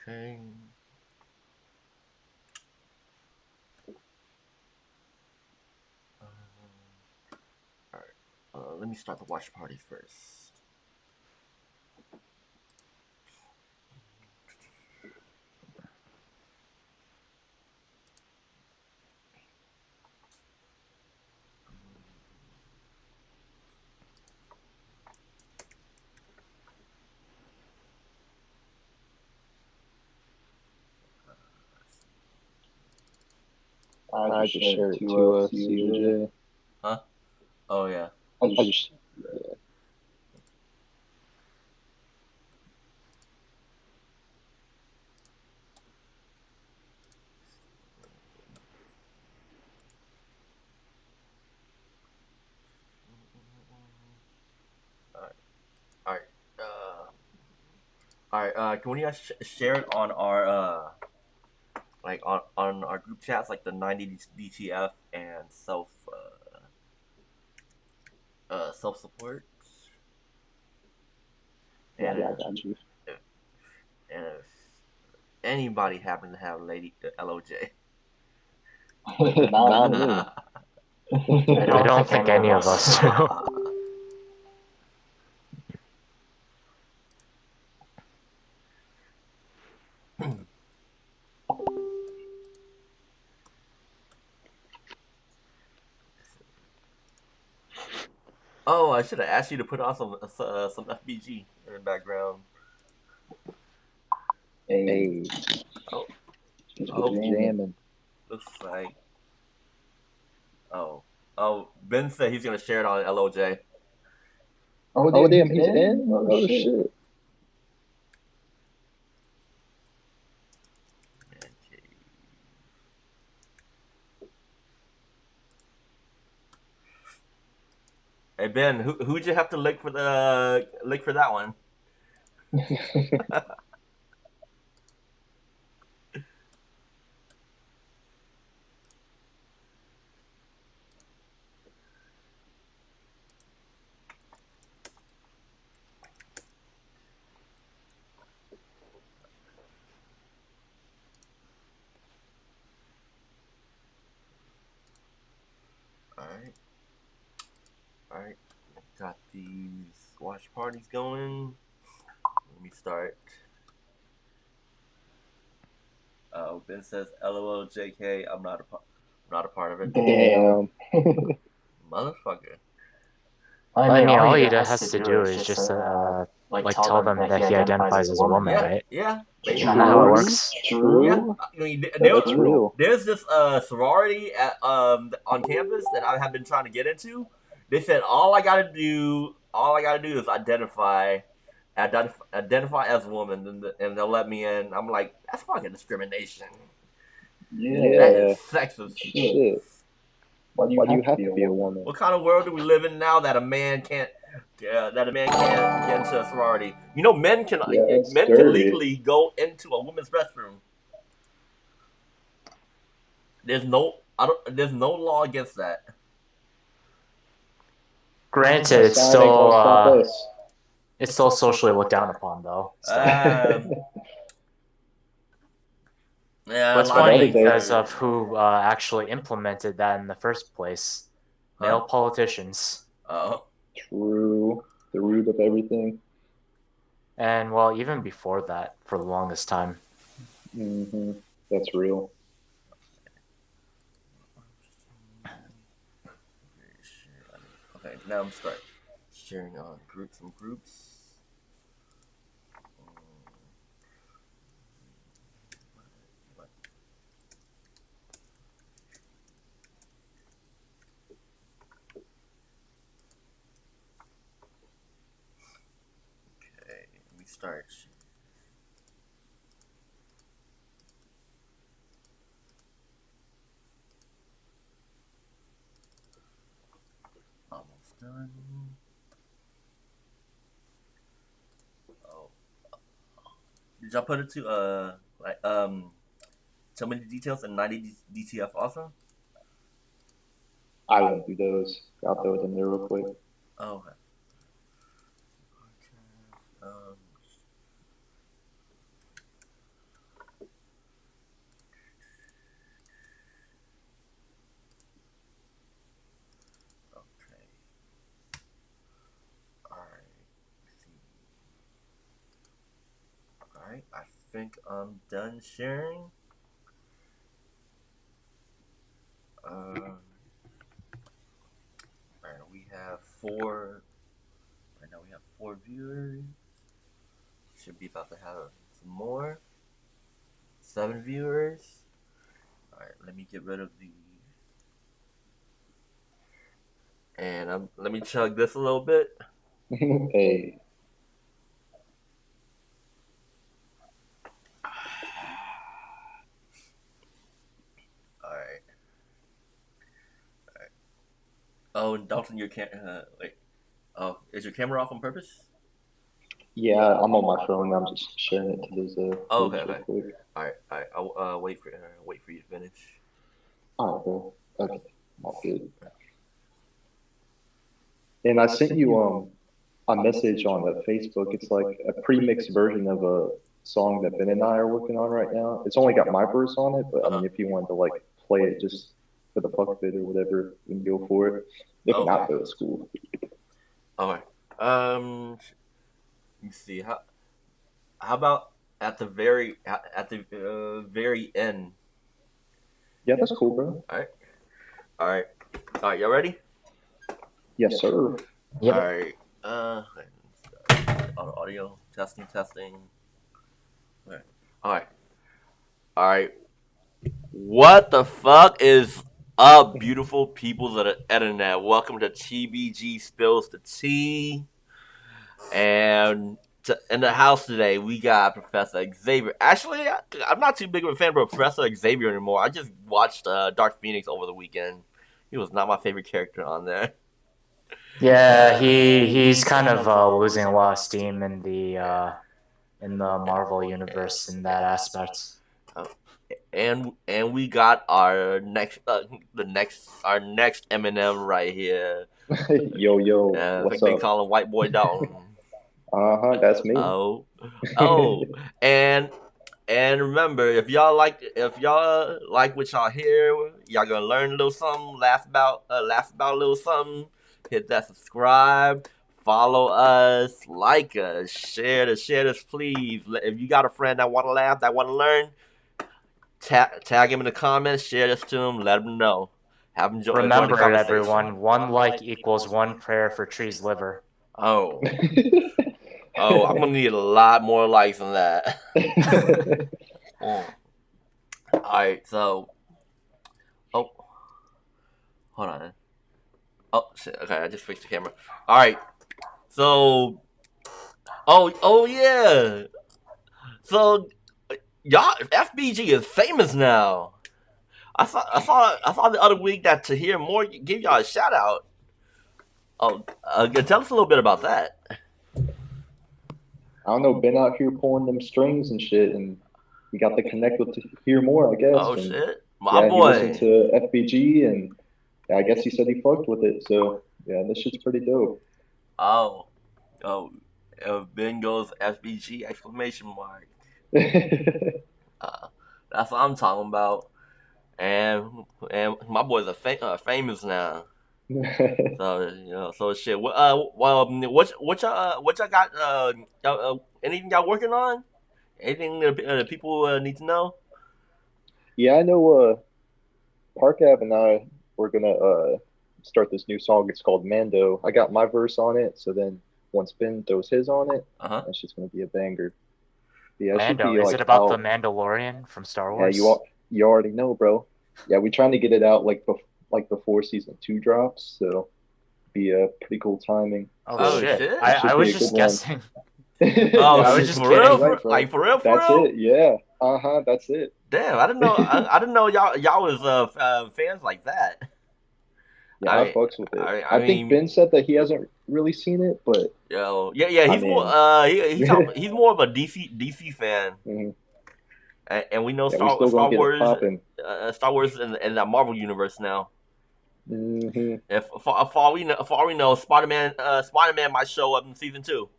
Okay. All right. Let me start the watch party first. I just shared it to COJ. Huh? Oh yeah. I just All right. All right. All right. Can you guys share it on our like on our group chats, like the 90 DTF and self support, yeah, and I got you. if anybody happen to have Lady LOJ. Not me. I don't think any of us do. Oh, I should have asked you to put on some FBG in the background. Hey, Oh, just oh, jamming. looks like oh Ben said he's gonna share it on LOJ. Oh damn, he's in. Oh shit. Okay. Hey Ben, who'd you have to lick for that one? All right, all right. Got these watch parties going. Let me start. Ben says, "LOL, JK. I'm not a part of it, Damn. motherfucker." I mean, all he has to do is just like tell them that he identifies as a woman, Yeah, right? yeah. Isn't that how it True. works? Yeah, True. I mean, That's real. there's this sorority at on campus that I have been trying to get into. They said all I gotta do is identify as a woman, and they'll let me in. I'm like, that's fucking discrimination. That is Yeah. sexist. Shit. Why do you have to be a woman? What kind of world do we live in now that a man can't get into a sorority? You know, Yeah, it's men can dirty. legally go into a woman's restroom. There's no law against that. Granted, Nothing will stop us. it's still socially looked down upon, though. So. Um, yeah, a What's lot of funny Another things day. because of are. who actually implemented that in the first place. Huh? Male politicians. Oh, True. The root of everything. And well, even before that, for the longest time. hmm That's real. okay. Now I'm start sharing on some groups. Okay, we start. Almost done. Oh, did y'all put it to like tell me the details and 90 DTF also? I won't do those. I'll throw it in there real quick. Oh, okay. Um, Alright, I think I'm done sharing. Alright, we have four. Right now we have 4 viewers. Should be about to have some more. 7 viewers. Alright, let me get rid of the. And let me chug this a little bit. Hey. Alright. Oh, and Dalton, your wait. Oh, is your camera off on purpose? Yeah, I'm on my phone. I'm just sharing it to this. Oh, okay, real okay. quick. All right. I'll wait for you to finish. All right, bro. Okay, all good. And I sent you a message on Facebook. It's like a pre-mixed version of a song that Ben and I are working on right now. It's only got my verse on it, but I mean, if you wanted to like play it just for the fuck of it or whatever, we can go for it. If not, though, it's cool. All right. Let me see. How about at the very end? Yeah, that's cool, bro. All right. Y'all ready? Yes, sir. Yep. All right. Audio testing. All right. What the fuck is up, beautiful peoples of the internet? Welcome to TBG Spills the Tea. And in the house today, we got Professor Xavier. Actually, I'm not too big of a fan of Professor Xavier anymore. I just watched Dark Phoenix over the weekend. He was not my favorite character on there. Yeah, he's kind of losing a lot of steam in the Marvel universe in that aspect. And we got our next Eminem right here. Yo, I think what's they up? call him White Boy Dalton. That's me. And remember, if y'all like what y'all hear, y'all gonna learn a little something, laugh about a little something. Hit that subscribe, follow us, like us, share this, please. If you got a friend that want to laugh, that want to learn, tag him in the comments, share this to him, let him know. Have him join Remember, the conversation. everyone, one like equals one prayer for Tree's liver. Oh, I'm gonna need a lot more likes than that. All right, so, hold on. Oh shit. Okay, I just fixed the camera. All right, so, oh yeah. So, y'all, FBG is famous now. I saw the other week that Tahir Moore gave y'all a shout out. Oh, tell us a little bit about that. I don't know, been out here pulling them strings and shit, and we got to connect with to hear more, I guess. Oh and, shit, my boy. He listened to FBG, and I guess he said he fucked with it. So yeah, this shit's pretty dope. Oh, Ben goes FBG exclamation mark. That's what I'm talking about. And my boys are famous now. So shit. What y'all got? Anything y'all working on? Anything that people need to know? Yeah, I know. Park Ave and I were gonna start this new song. It's called Mando. I got my verse on it, so then once Ben throws his on it, that's just gonna be a banger. Yeah, Mando, is it about the Mandalorian from Star Wars? Yeah, you already know, bro. Yeah, we're trying to get it out like before season 2 drops, so be a pretty cool timing. Oh shit! I was just guessing. I was just kidding. Right, for real. That's it. Yeah. That's it. Damn, I didn't know. I didn't know y'all was fans like that. Yeah, I fucks with it. I think Ben said that he hasn't really seen it, but he's more of a DC fan. Mm-hmm. And we know Star Wars in the Marvel universe now. Mm-hmm. If for all we know, Spider-Man might show up in season 2.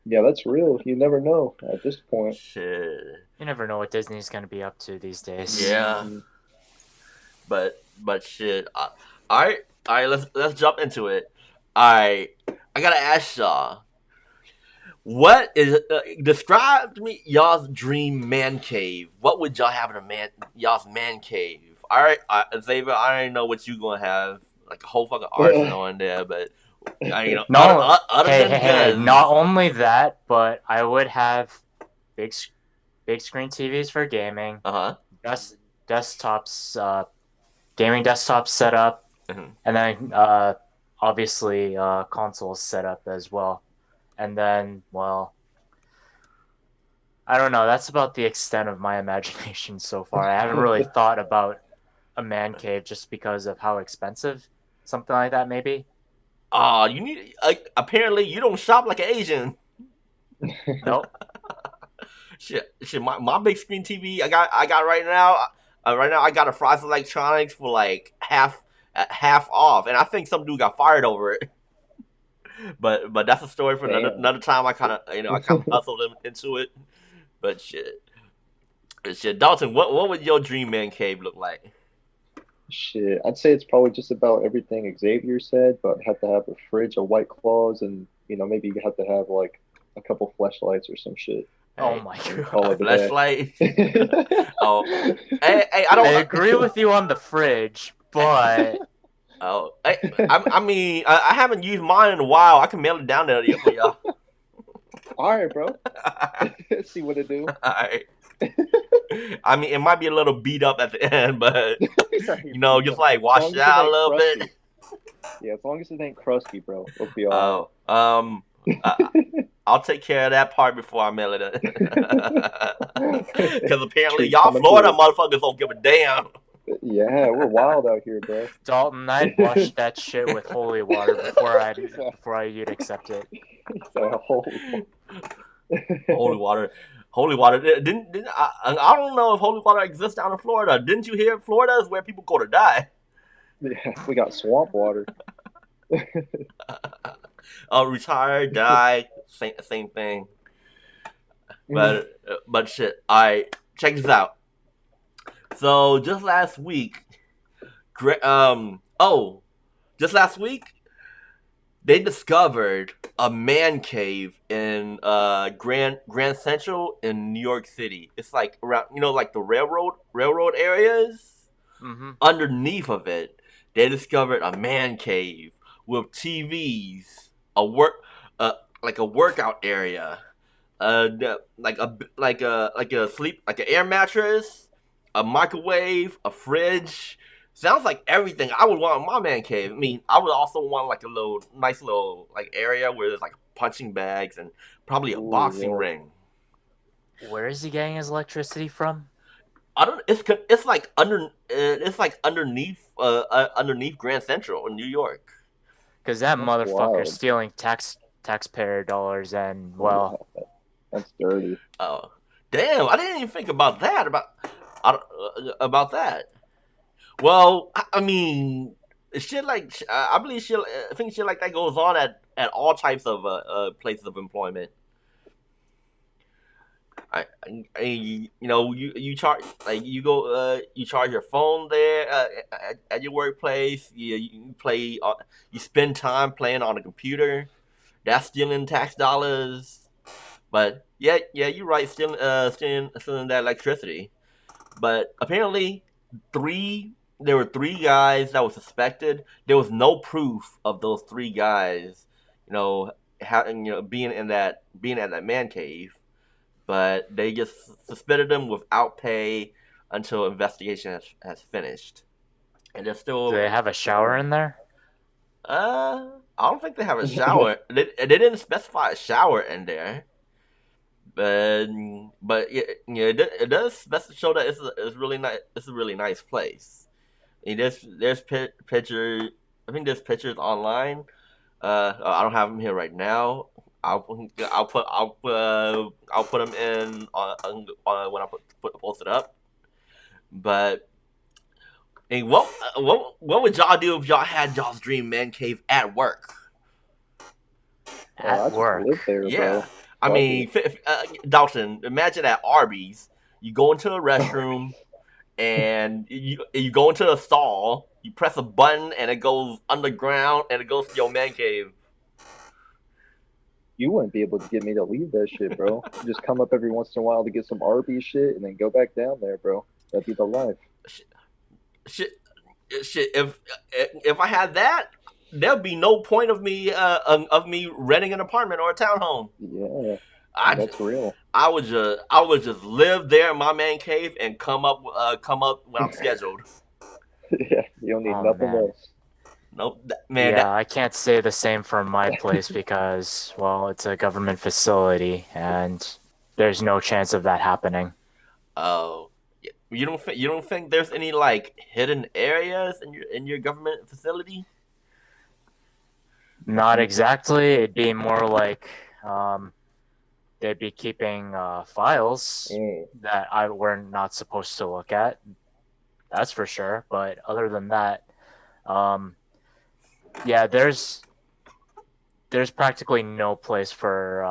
Yeah, that's real. You never know at this point. Shit. You never know what Disney's gonna be up to these days. Yeah. But shit. All right. Let's jump into it. All right. I gotta ask y'all. What is describe to me y'all's dream man cave? What would y'all have in y'all's man cave? All right, Xavier, I already know what you gonna have, like a whole fucking arsenal in there. But No, other hey, than hey, hey! guns, Not only that, but I would have big, big screen TVs for gaming, uh des- desktops, gaming desktops set up, huh. and then obviously consoles set up as well. And then, well, I don't know. That's about the extent of my imagination so far. I haven't really thought about a man cave just because of how expensive something like that may be. Oh, you need. Apparently, you don't shop like an Asian. Nope. Shit. My big screen TV I got right now. Right now, I got a Fry's Electronics for like half off, and I think some dude got fired over it. But that's a story for Damn. another time. I kind of hustled him into it. But shit, Dalton, what would your dream man cave look like? Shit, I'd say it's probably just about everything Xavier said, but have to have a fridge of White Claws, and maybe you have to have like a couple flashlights or some shit, Oh Hey, my and god. call a it a flashlight. day. Oh, hey, I I don't. agree with you on the fridge, but Oh, I mean, I haven't used mine in a while. I can mail it down there for y'all. All right, bro. See what it do. Alright. I mean, it might be a little beat up at the end, but just like As wash long it as it out a ain't little bit. crusty. Yeah, as long as it ain't crusty, bro, it'll be all Oh, I, I'll take care of that part before I mail it in. right. Because apparently Treat y'all coming Florida through. motherfuckers don't give a damn. Yeah, we're wild out here, bro. Dalton, I'd wash that shit with holy water before I'd accept it. He's a holy. Holy water, holy water. Didn't I don't know if holy water exists down in Florida. Didn't you hear Florida is where people go to die? Yeah, we got swamp water. Retire, die, same thing. But shit. All right, check this out. So just last week they discovered a man cave in Grand Central in New York City. It's like around like the railroad areas. Mm-hmm. Underneath of it, they discovered a man cave with TVs, a work like a workout area, like a sleep like an air mattress, a microwave, a fridge. Sounds like everything I would want in my man cave. I mean, I would also want like a nice little like area where there's like punching bags and probably a Ooh, boxing yeah. ring. Where is he getting his electricity from? I don't. It's like underneath Grand Central in New York. Because that That's motherfucker's wild. stealing taxpayer dollars, and Yeah, well, that's dirty. Oh, damn! I didn't even think about that. About that. Well, I mean, shit like I believe shit. I think shit like that goes on at all types of places of employment. You charge like you charge your phone there at your workplace. You play you spend time playing on a computer. That's stealing tax dollars. But yeah, you're right. Stealing that electricity. But apparently, there were three guys that were suspected. There was no proof of those three guys, being at that man cave. But they just suspended them without pay until investigation has finished. And they're do they still. have a shower in there? I don't think they have a shower. They didn't specify a shower in there. But it does show that it's really nice. It's a really nice place. And there's pictures. I think there's pictures online. I don't have them here right now. I'll put them in on when I post it up. But hey, what would y'all do if y'all had y'all's dream man cave at work? I At just live work. there, Yeah, bro. I Fuck mean, Dalton, imagine at Arby's, you go into the it. restroom and you go into the stall, you press a button and it goes underground and it goes to your man cave. you wouldn't be able to get me to leave that shit, bro. Just come up every once in a while to get some Arby's shit and then go back down there, bro. That'd be the life. Shit, shit. If I had that, there'd be no point of me renting an apartment or a townhome. Yeah, I that's real. I would just live there in my man cave and come up when I'm scheduled. Yeah, you don't need Oh, nothing man. else. Nope, man. Yeah, I can't say the same for my place because, well, it's a government facility and there's no chance of that happening. Oh, you don't think there's any like hidden areas in your government facility? Not exactly. It'd be more like they'd be keeping files Mm. that we're not supposed to look at. That's for sure. But other than that, um, yeah, there's practically no place for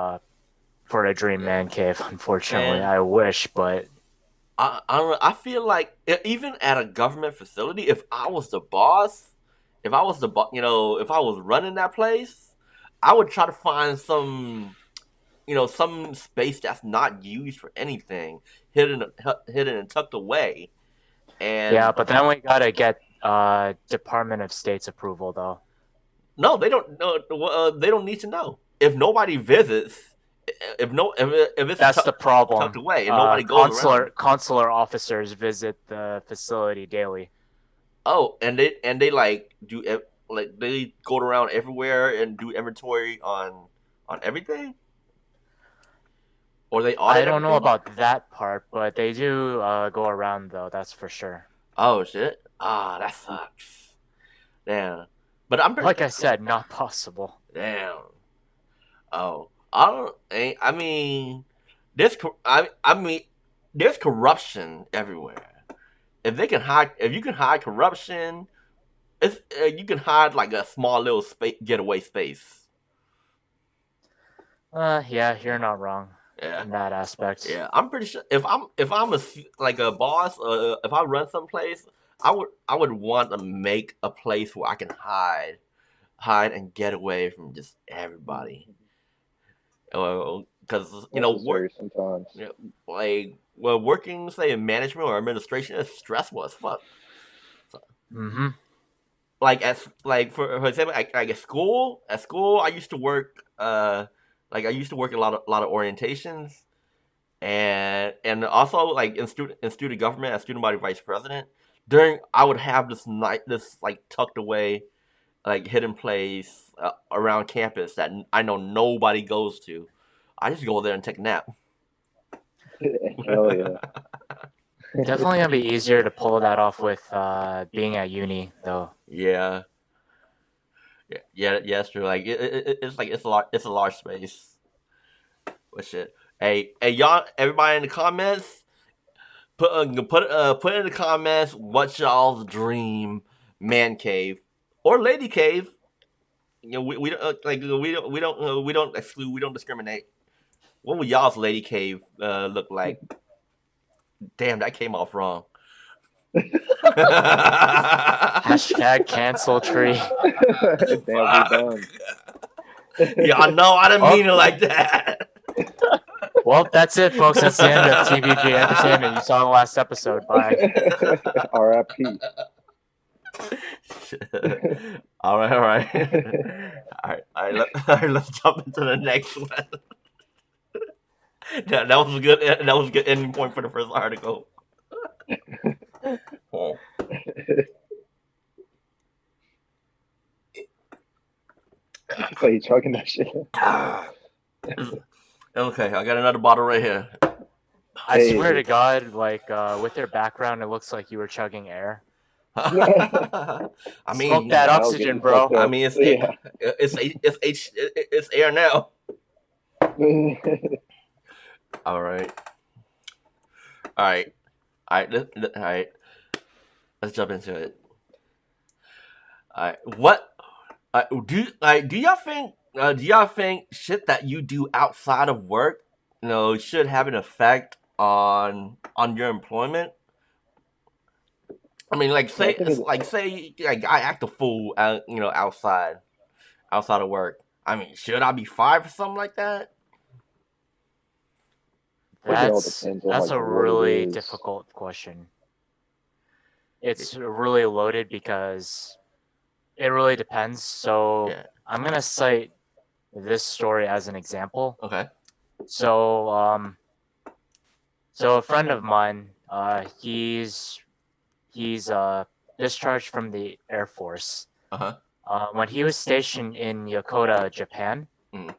a dream man cave. Unfortunately, Man, I wish, but I don't know. I feel like even at a government facility, if I was the boss, if I was the if I was running that place, I would try to find some some space that's not used for anything, hidden and tucked away. yeah, And but then we gotta get Department of State's approval though. no, they don't. No, they don't need to know if nobody visits. If it's That's the tucked problem. away and nobody goes around. Consular officers visit the facility daily. Oh, and they like like they go around everywhere and do inventory on everything, or they I audit don't know everything. about that part, but they do go around though. That's for sure. Oh shit! Ah, that sucks. Damn. But I'm pretty. Like I said, not possible. Damn. Oh, I don't. I mean, I mean, there's corruption everywhere. If you can hide corruption, it's you can hide like a small little getaway space. Yeah, you're not wrong Yeah, in that aspect. yeah. I'm pretty sure if I'm like a boss, if I run someplace, I would want to make a place where I can hide and get away from just everybody. Because Necessary sometimes. like working say in management or administration is stressful as fuck. So, Mm-hmm. like for example, like at school I used to work like I used to work a lot of orientations and also like in student government as student body vice president. During I would have this like tucked away like hidden place around campus that I know nobody goes to. I just go there and take a nap. Hell yeah. Definitely gonna be easier to pull that off with being at uni though. Yeah, yeah, it's true. Like it's like it's a large space. But shit, hey, y'all, everybody in the comments, put in the comments what's y'all's dream man cave or lady cave. We don't like we don't exclude, we don't discriminate. What would y'all's lady cave look like? Damn, that came off wrong. Hashtag cancel tree. Damn, we done. Yeah, I know. I didn't mean it like that. Well, that's it, folks. That's the end of TBG Entertainment. You saw the last episode. Bye. R.I.P. All right, all right, all right. Let's jump into the next one. That was a good. That was a good ending point for the first article. Oh. Why you chugging that shit? Okay, I got another bottle right here. I swear to God, like with your background, it looks like you were chugging air. I mean, Smoke that oxygen, bro. I mean, it's air now. All right, all right, all right, all right. Let's jump into it. All right, what do y'all think shit that you do outside of work, should have an effect on your employment? I mean, like say I act a fool, outside of work. I mean, should I be fired for something like that? I think it all That's depends on, that's like, a what it really is. difficult question. It's really loaded because it really depends. So Yeah. I'm gonna cite this story as an example. Okay. So so a friend of mine, he's discharged from the Air Force. Uh-huh. When he was stationed in Yokota, Japan, Mm.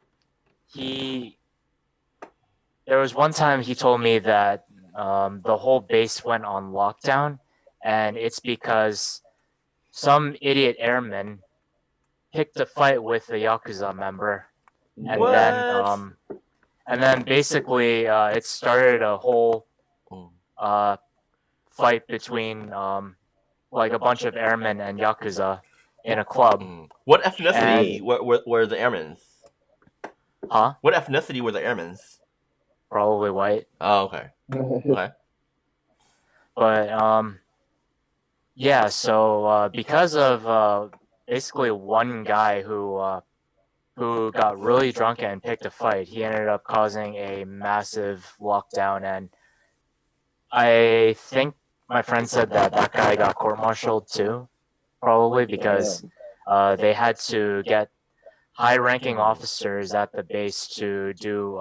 there was one time he told me that the whole base went on lockdown, and it's because some idiot airman picked a fight with a Yakuza member, and What? then basically it started a whole Mm. fight between like a bunch of airmen and Yakuza in a club. What ethnicity And were the airmen? huh? What ethnicity were the airmen? Probably white. Oh, okay. Okay. But yeah, so because of basically one guy who got really drunk and picked a fight, he ended up causing a massive lockdown. And I think my friend said that that guy got court-martialed too, probably because they had to get high-ranking officers at the base to do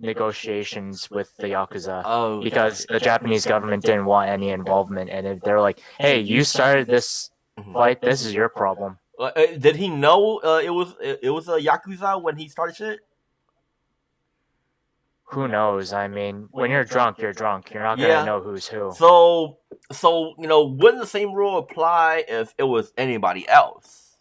negotiations with the Yakuza. Oh, Because the Japanese government didn't want any involvement, and they're like, "Hey, you started this fight. This is your problem." Did he know it was a Yakuza when he started shit? Who knows? I mean, when you're drunk, you're drunk. You're not Yeah. gonna know who's who. So wouldn't the same rule apply if it was anybody else?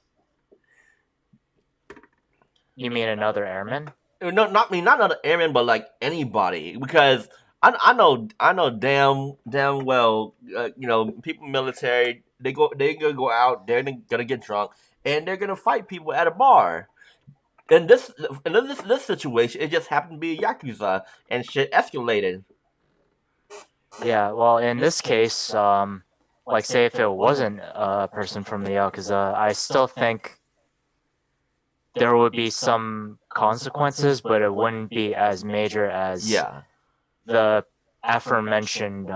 You mean another airman? No, not another airman, but like anybody, because I know damn well, people in the military, they're gonna go out, they're gonna get drunk, and they're gonna fight people at a bar. In this situation, it just happened to be a Yakuza, and shit escalated. Yeah, well, in this case, like say if it wasn't a person from the Yakuza, I still think there would be some consequences, but it wouldn't be as major as the aforementioned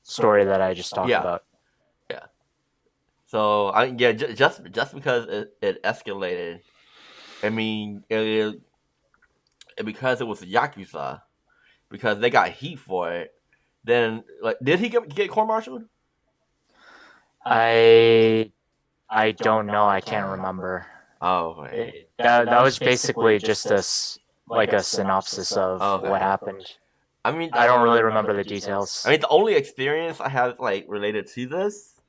story that I just talked about. Yeah. So just because it escalated, I mean, because it was a Yakuza, because they got heat for it. Then, like, did he get court-martialed? I don't know. I can't remember. Oh, that was basically just a synopsis of what happened. I mean, I don't really remember the details. I mean, the only experience I have like related to this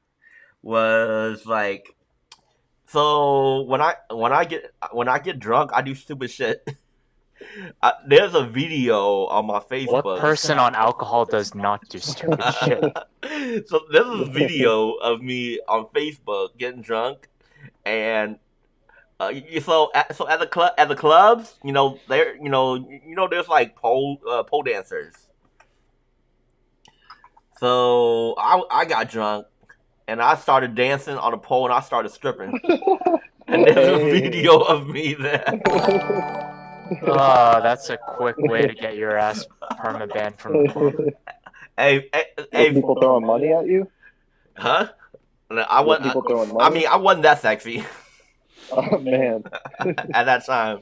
was like, so when I get drunk, I do stupid shit. There's a video on my Facebook. What person on alcohol does not do stupid shit? So there's a video of me on Facebook getting drunk, and so at the clubs, there there's like pole dancers. So I got drunk, and I started dancing on a pole, and I started stripping. And there's a video of me there. Oh, that's a quick way to get your ass perma-banned from the club. Hey, people throwing money at you? Huh? I wasn't. People throwing money? I mean, I wasn't that sexy. Oh man. At that time.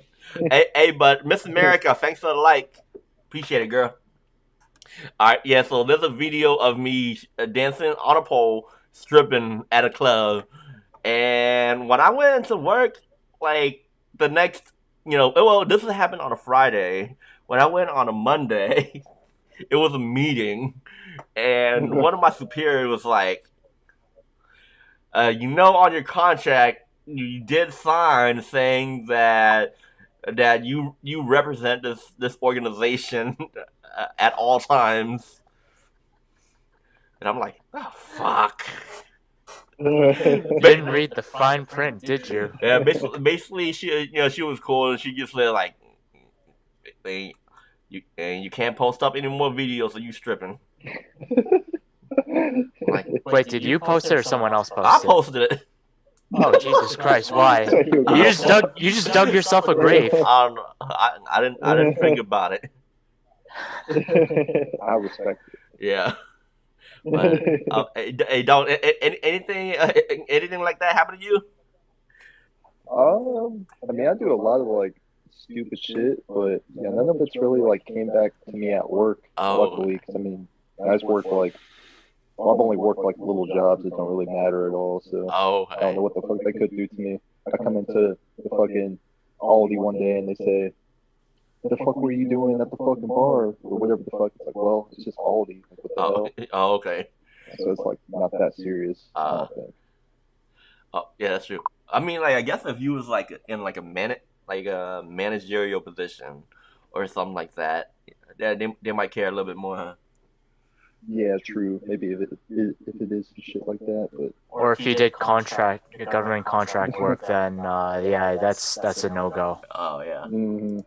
Hey, but Miss America, thanks for the like. Appreciate it, girl. All right, yeah. So there's a video of me dancing on a pole, stripping at a club, and when I went into work, like the next, this happened on a Friday. When I went on a Monday, it was a meeting, and one of my superiors was like, on your contract, you did sign saying that you represent this organization at all times. And I'm like, oh fuck. Didn't read the fine print, did you? Yeah, basically she was cool, and she just said like, you can't post up any more videos of you stripping. Like, wait, did you post it or someone else posted it? I posted it. Oh Jesus Christ! Why? So he would go, You just dug yourself a grave. I don't know. I didn't think about it. I respect Yeah. But it. hey, don't anything like that happen to you? I mean, I do a lot of like stupid shit, but yeah, none of it's really like came back to me at work. Oh, Luckily, because I mean, guys work like well, I've only worked like little jobs that don't really matter at all. So oh, I don't know what the fuck they could do to me. I come into the fucking Aldi one day and they say, "What the fuck were you doing at the fucking bar or whatever the fuck?" It's like, well, it's just Aldi. Like, what the oh, hell? oh, okay. So it's like not that serious. I Uh, don't think. oh, yeah, that's true. I mean, like, I guess if you was like in like a managerial position or something like that, yeah, they might care a little bit more. Huh? Yeah, true. Maybe if it is shit like that, but Or if you did government contract work, then yeah, that's a no go. Oh yeah. mhm.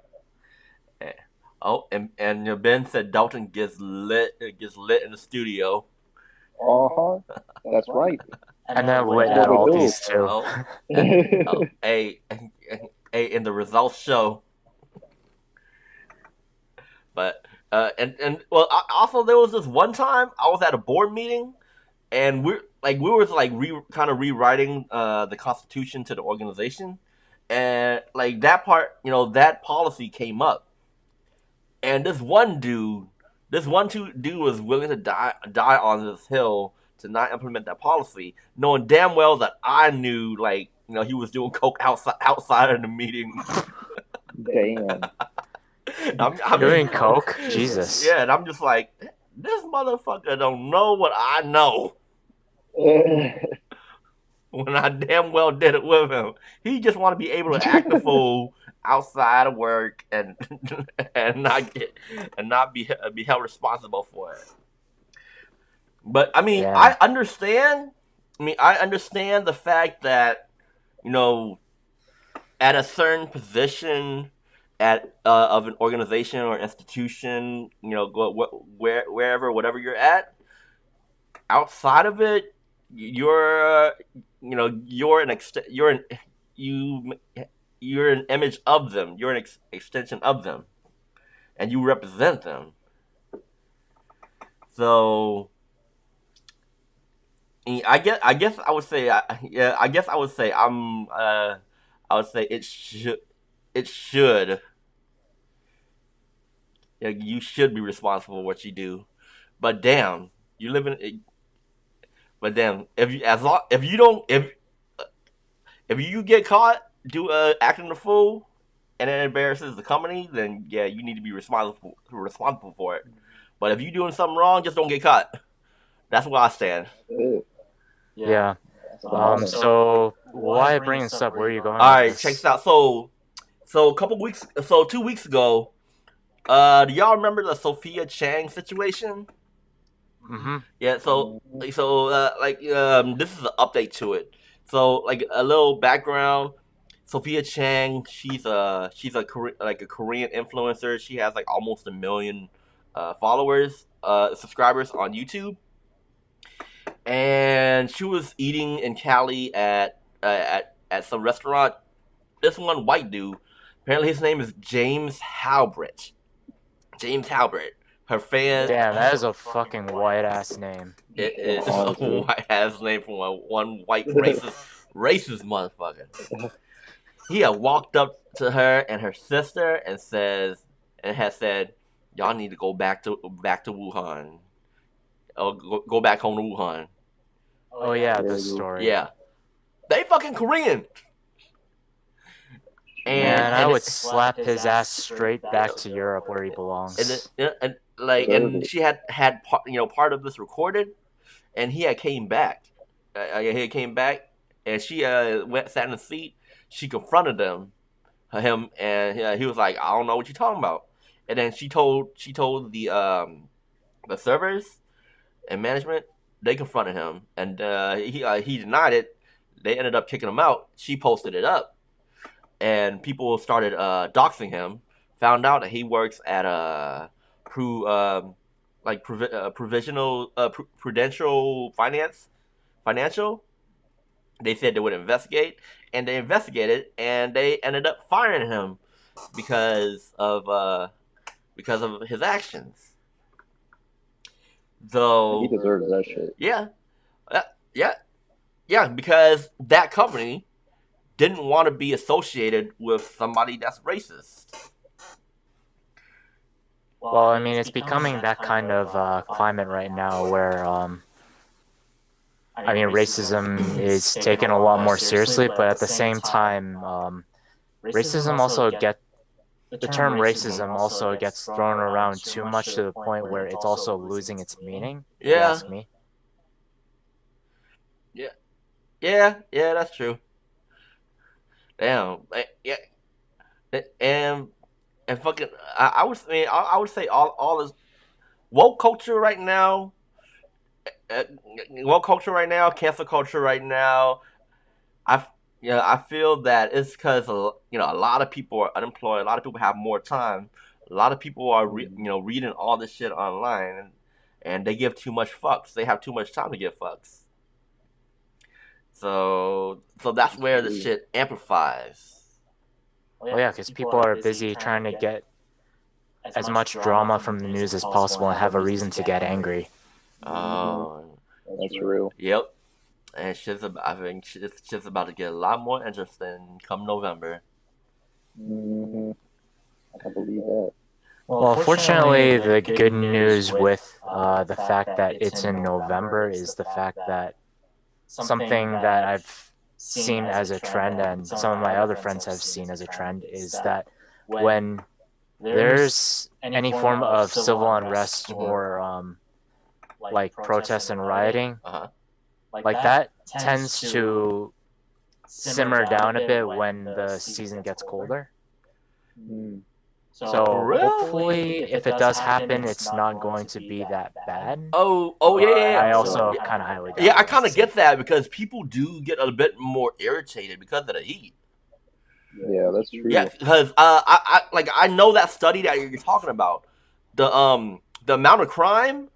Eh. Oh, and Ben said Dalton gets lit in the studio. Uh-huh. That's right. And then lit That's at what we Aldi's too. Oh, oh, hey, in the results show. But and well, also there was this one time I was at a board meeting and we were like kind of rewriting the constitution to the organization, and like that part, that policy came up, and this one dude was willing to die on this hill to not implement that policy, knowing damn well that I knew, like, he was doing coke outside of the meeting. Damn. I'm Doing coke, Jesus. Yeah, and I'm just like, this motherfucker don't know what I know. When I damn well did it with him, he just want to be able to act the fool outside of work and and not be held responsible for it. But I mean, Yeah. I understand. I understand the fact that you know at a certain position at of an organization or institution, wherever, whatever you're at, outside of it, you're you you're an image of them. You're an extension of them, and you represent them. So I guess I would say, yeah. I guess I would say I would say it should. Yeah, you should be responsible for what you do. But damn, you live in. But damn, if you don't if you get caught acting a fool and it embarrasses the company, then yeah, you need to be responsible for it. But if you're doing something wrong, just don't get caught. That's where I stand. Yeah. So why bring this up? Where are you going? All with right, this? check this out. So 2 weeks ago, do y'all remember the Sophia Chang situation? Mm-hmm. Yeah. This is an update to it. So, like, a little background. Sophia Chang, she's a Korean influencer. She has like almost 1 million subscribers on YouTube, and she was eating in Cali at some restaurant. This one white dude, apparently his name is James Halbert. James Halbert. Her fan. Damn, that is a fucking white ass name. It is a white ass name from one white racist motherfucker. He had walked up to her and her sister and has said, "Y'all need to go back to Wuhan. Go back home to Wuhan." Oh yeah, this story. Yeah, they fucking Korean. And I would slap his ass straight back to Europe where he belongs. And she had part of this recorded, and he had came back. And she sat in the seat. She confronted him, and he was like, "I don't know what you're talking about." And then she told the servers and management. They confronted him, and he denied it. They ended up kicking him out. She posted it up, and people started doxing him. Found out that he works at prudential financial. They said they would investigate, and they investigated, and they ended up firing him because of his actions. He Though, deserves that shit. yeah, yeah, yeah, because that company didn't want to be associated with somebody that's racist. Well, I mean, it's becoming that kind of climate right now where, I mean, racism is taken a lot more seriously, but at the same time, racism also get the term racism also gets thrown around too much to the point where it's also losing its meaning, if you Yeah, ask me. yeah, yeah, that's true. Damn, yeah, and fucking, I would say all is woke culture right now. Uh, Woke culture right now, cancel culture right now. I I feel that it's because a lot of people are unemployed. A lot of people have more time. A lot of people are reading all this shit online, and they give too much fucks. They have too much time to give fucks. So that's where the shit amplifies. Well, yeah, because people are busy trying to get as much drama from the news as possible and have a reason to get angry. That's real. Yep. And I think shit's about to get a lot more interesting come November. Mm-hmm. I believe that. Well, fortunately, the good news with the fact that it's in November is the fact that something that I've seen as a trend and some of my other friends have seen as a trend is that when there's any form of civil unrest or like protests and rioting, like that tends to simmer down a bit when the season gets colder. Mm. So For real? hopefully, if it does happen, it's not going to be that bad. Oh yeah. I also kind of highly doubt Yeah, I it. kind of get that because people do get a bit more irritated because of the heat. Yeah, that's true. Yeah, because I know that study that you're talking about, the amount of crime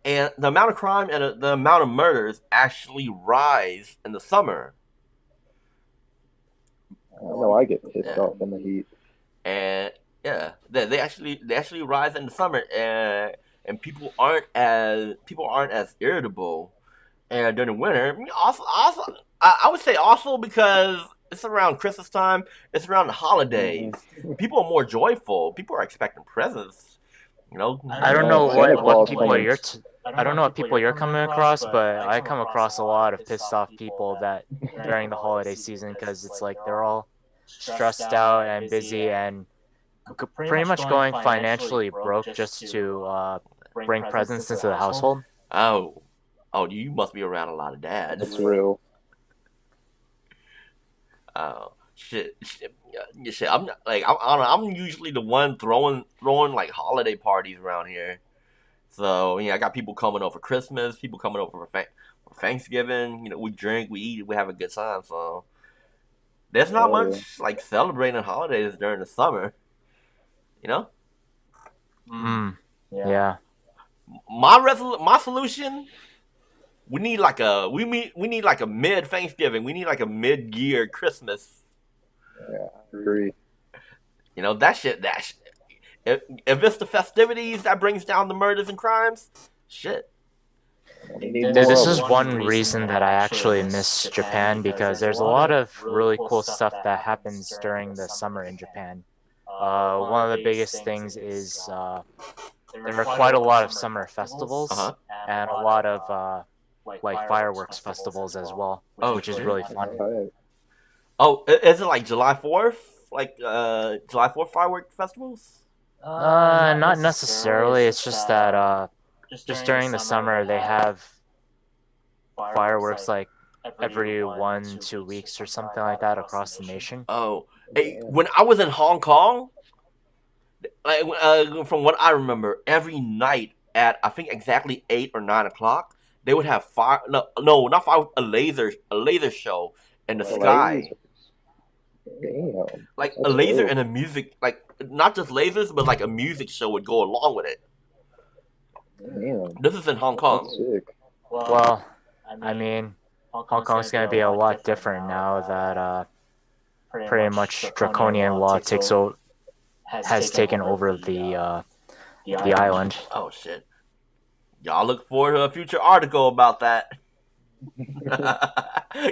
and the amount of murders actually rise in the summer. I know I get pissed off in the heat. And yeah, they actually rise in the summer, and people aren't as irritable. And during the winter, also I would say also because it's around Christmas time, it's around the holidays. Mm-hmm. People are more joyful. People are expecting presents. I don't know Santa what Claus people coming. I don't know what people you're coming across, but I come across a lot of pissed off people that during the holiday season because it's like they're all stressed out and busy and pretty much going financially broke just to bring presents into the household. Oh, you must be around a lot of dads. That's real. Oh shit. I'm not, like I'm usually the one throwing like holiday parties around here. So I got people coming over for Christmas, people coming over for Thanksgiving. We drink, we eat, we have a good time. So there's not much like celebrating holidays during the summer. Yeah. My solution. We need like a mid Thanksgiving. We need like a mid year Christmas. Yeah, I agree. That shit. If it's the festivities that brings down the murders and crimes, shit. This is one reason that I actually miss Japan because there's a lot of really cool stuff that happens during the summer in Japan. One of the biggest things is there are quite a lot of summer festivals and a lot of like fireworks festivals as well, which is really fun. Oh, is it like July 4th? Like July 4th firework festivals? Not necessarily. It's just that just during the summer they have fireworks like every 1-2 weeks or something like that across the nation. Oh, hey, when I was in Hong Kong, like from what I remember, every night at I think exactly 8 or 9 o'clock, they would have fire. No, not fire. A laser show in the sky. Damn. Like a laser and a music, like not just lasers, but like a music show would go along with it. Damn. This is in Hong Kong. That's sick. Well, I mean, Hong Kong's going to be a lot different now that pretty much draconian law has taken over the island. Oh shit! Y'all look forward to a future article about that.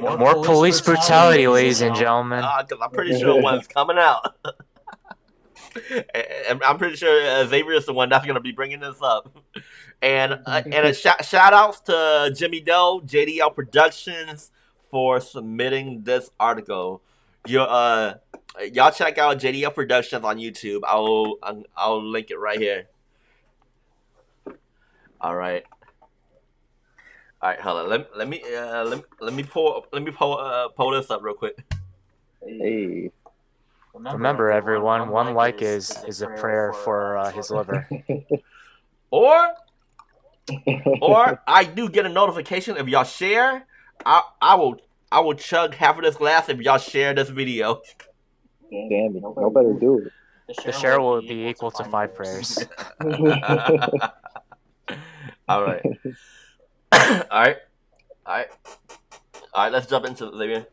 More police brutality, ladies and gentlemen. Because I'm pretty sure one's coming out. And I'm pretty sure Xavier is the one that's going to be bringing this up. And a shout outs to Jimmy Doe, JDL Productions, for submitting this article. Y'all check out JDL Productions on YouTube. I'll link it right here. All right. All right, hold on. Let me pull this up real quick. Hey. Remember, everyone, one like is a prayer for his liver. Or I do get a notification if y'all share. I will chug half of this glass if y'all share this video. Damn it! No better do it. The share will be equal to 5 prayers. All right. All right. Let's jump into it, Xavier.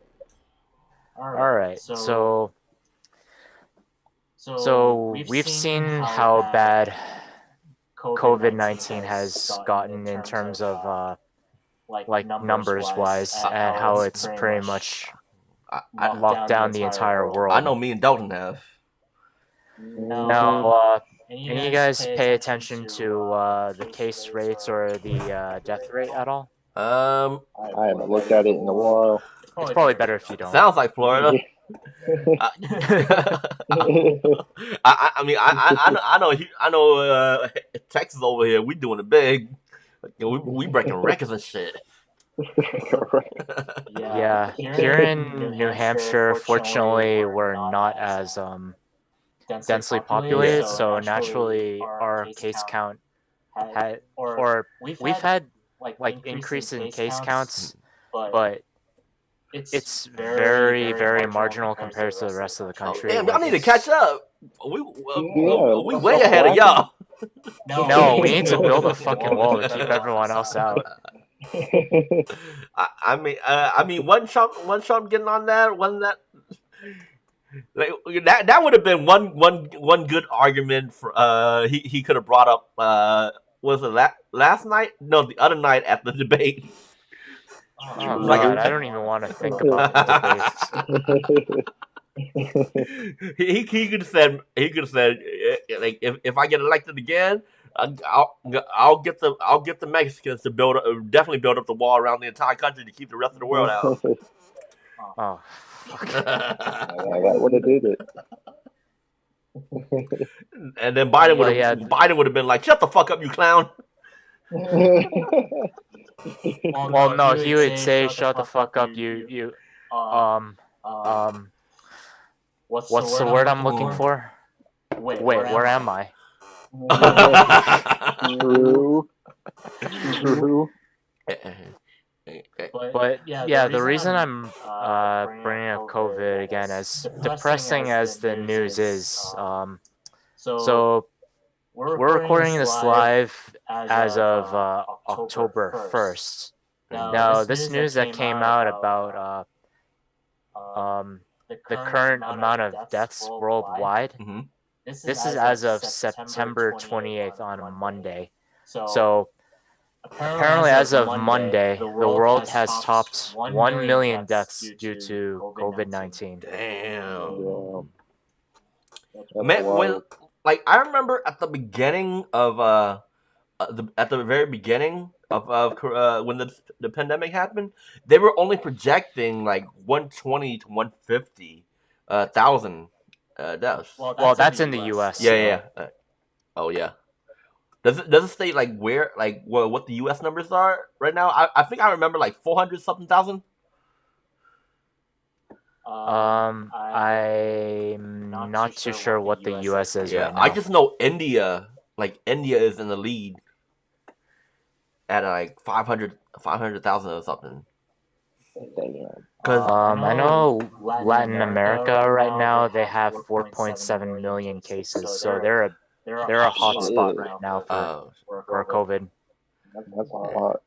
All right. So we've seen how bad COVID-19 has gotten in terms of like numbers wise, and how it's pretty much locked down the entire world. I know me and Dalton have. Now, any of you guys pay attention to the case rates or the death rate at all? I haven't looked at it in a while. It's probably better if you don't. Sounds like Florida. I know. Texas over here, we doing it big. We breaking records and shit. Yeah, here in New Hampshire, fortunately, we're not as densely populated, so naturally our case count we've had like increase in case counts, but it's very, very marginal compared to the rest of the country. Damn, y'all need to catch up. We way ahead of y'all. No, we need to build a fucking wall to keep everyone else out. I mean, one Trump getting on that, that would have been one good argument for he could have brought up was it last night? No, the other night at the debate. Oh God, I don't even want to think about the debates. he could have said like if I get elected again, I'll get the Mexicans to definitely build up the wall around the entire country to keep the rest of the world out. Oh, fuck. That would have did it. And then Biden would have been like, "Shut the fuck up, you clown." Well, no, he would say, "Shut the fuck up, you." What's the word I'm looking for? Wait, where am I? True. But yeah, the reason I'm bringing up COVID again, as depressing as the news is, so we're recording this live as of October 1st. Now, this news that came out about the current amount of deaths worldwide, this is as of September 28th on a Monday. So apparently, as of Monday, the world has topped 1 million deaths due to COVID-19. Damn. Man, I remember at the beginning of at the very beginning of when the pandemic happened, they were only projecting like 120 to 150 thousand deaths. Well, that's in the U.S. Yeah. Oh yeah. Does it state like where what the U.S. numbers are right now? I think I remember like 400 something thousand. I'm not too sure what the U.S. is right now. I just know India. Like India is in the lead at like 500,000 or something. I know Latin America right now, they have 4.7 million cases, so they're a hot spot right now for COVID. That's a lot.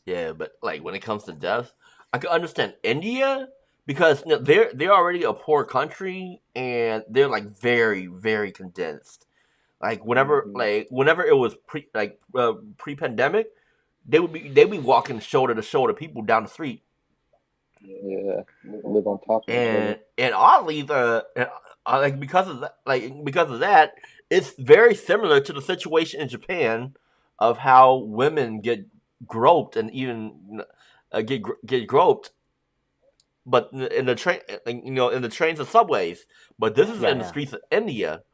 Yeah, but like when it comes to deaths, I can understand India because they're already a poor country and they're like very condensed. Hmm. Whenever it was pre pandemic, they be walking shoulder to shoulder people down the street, Yeah, live on top of each other. and oddly like because of that, it's very similar to the situation in Japan of how women get groped and even get groped, but in the train, in the trains and subways. But this is in the Yeah. streets of India.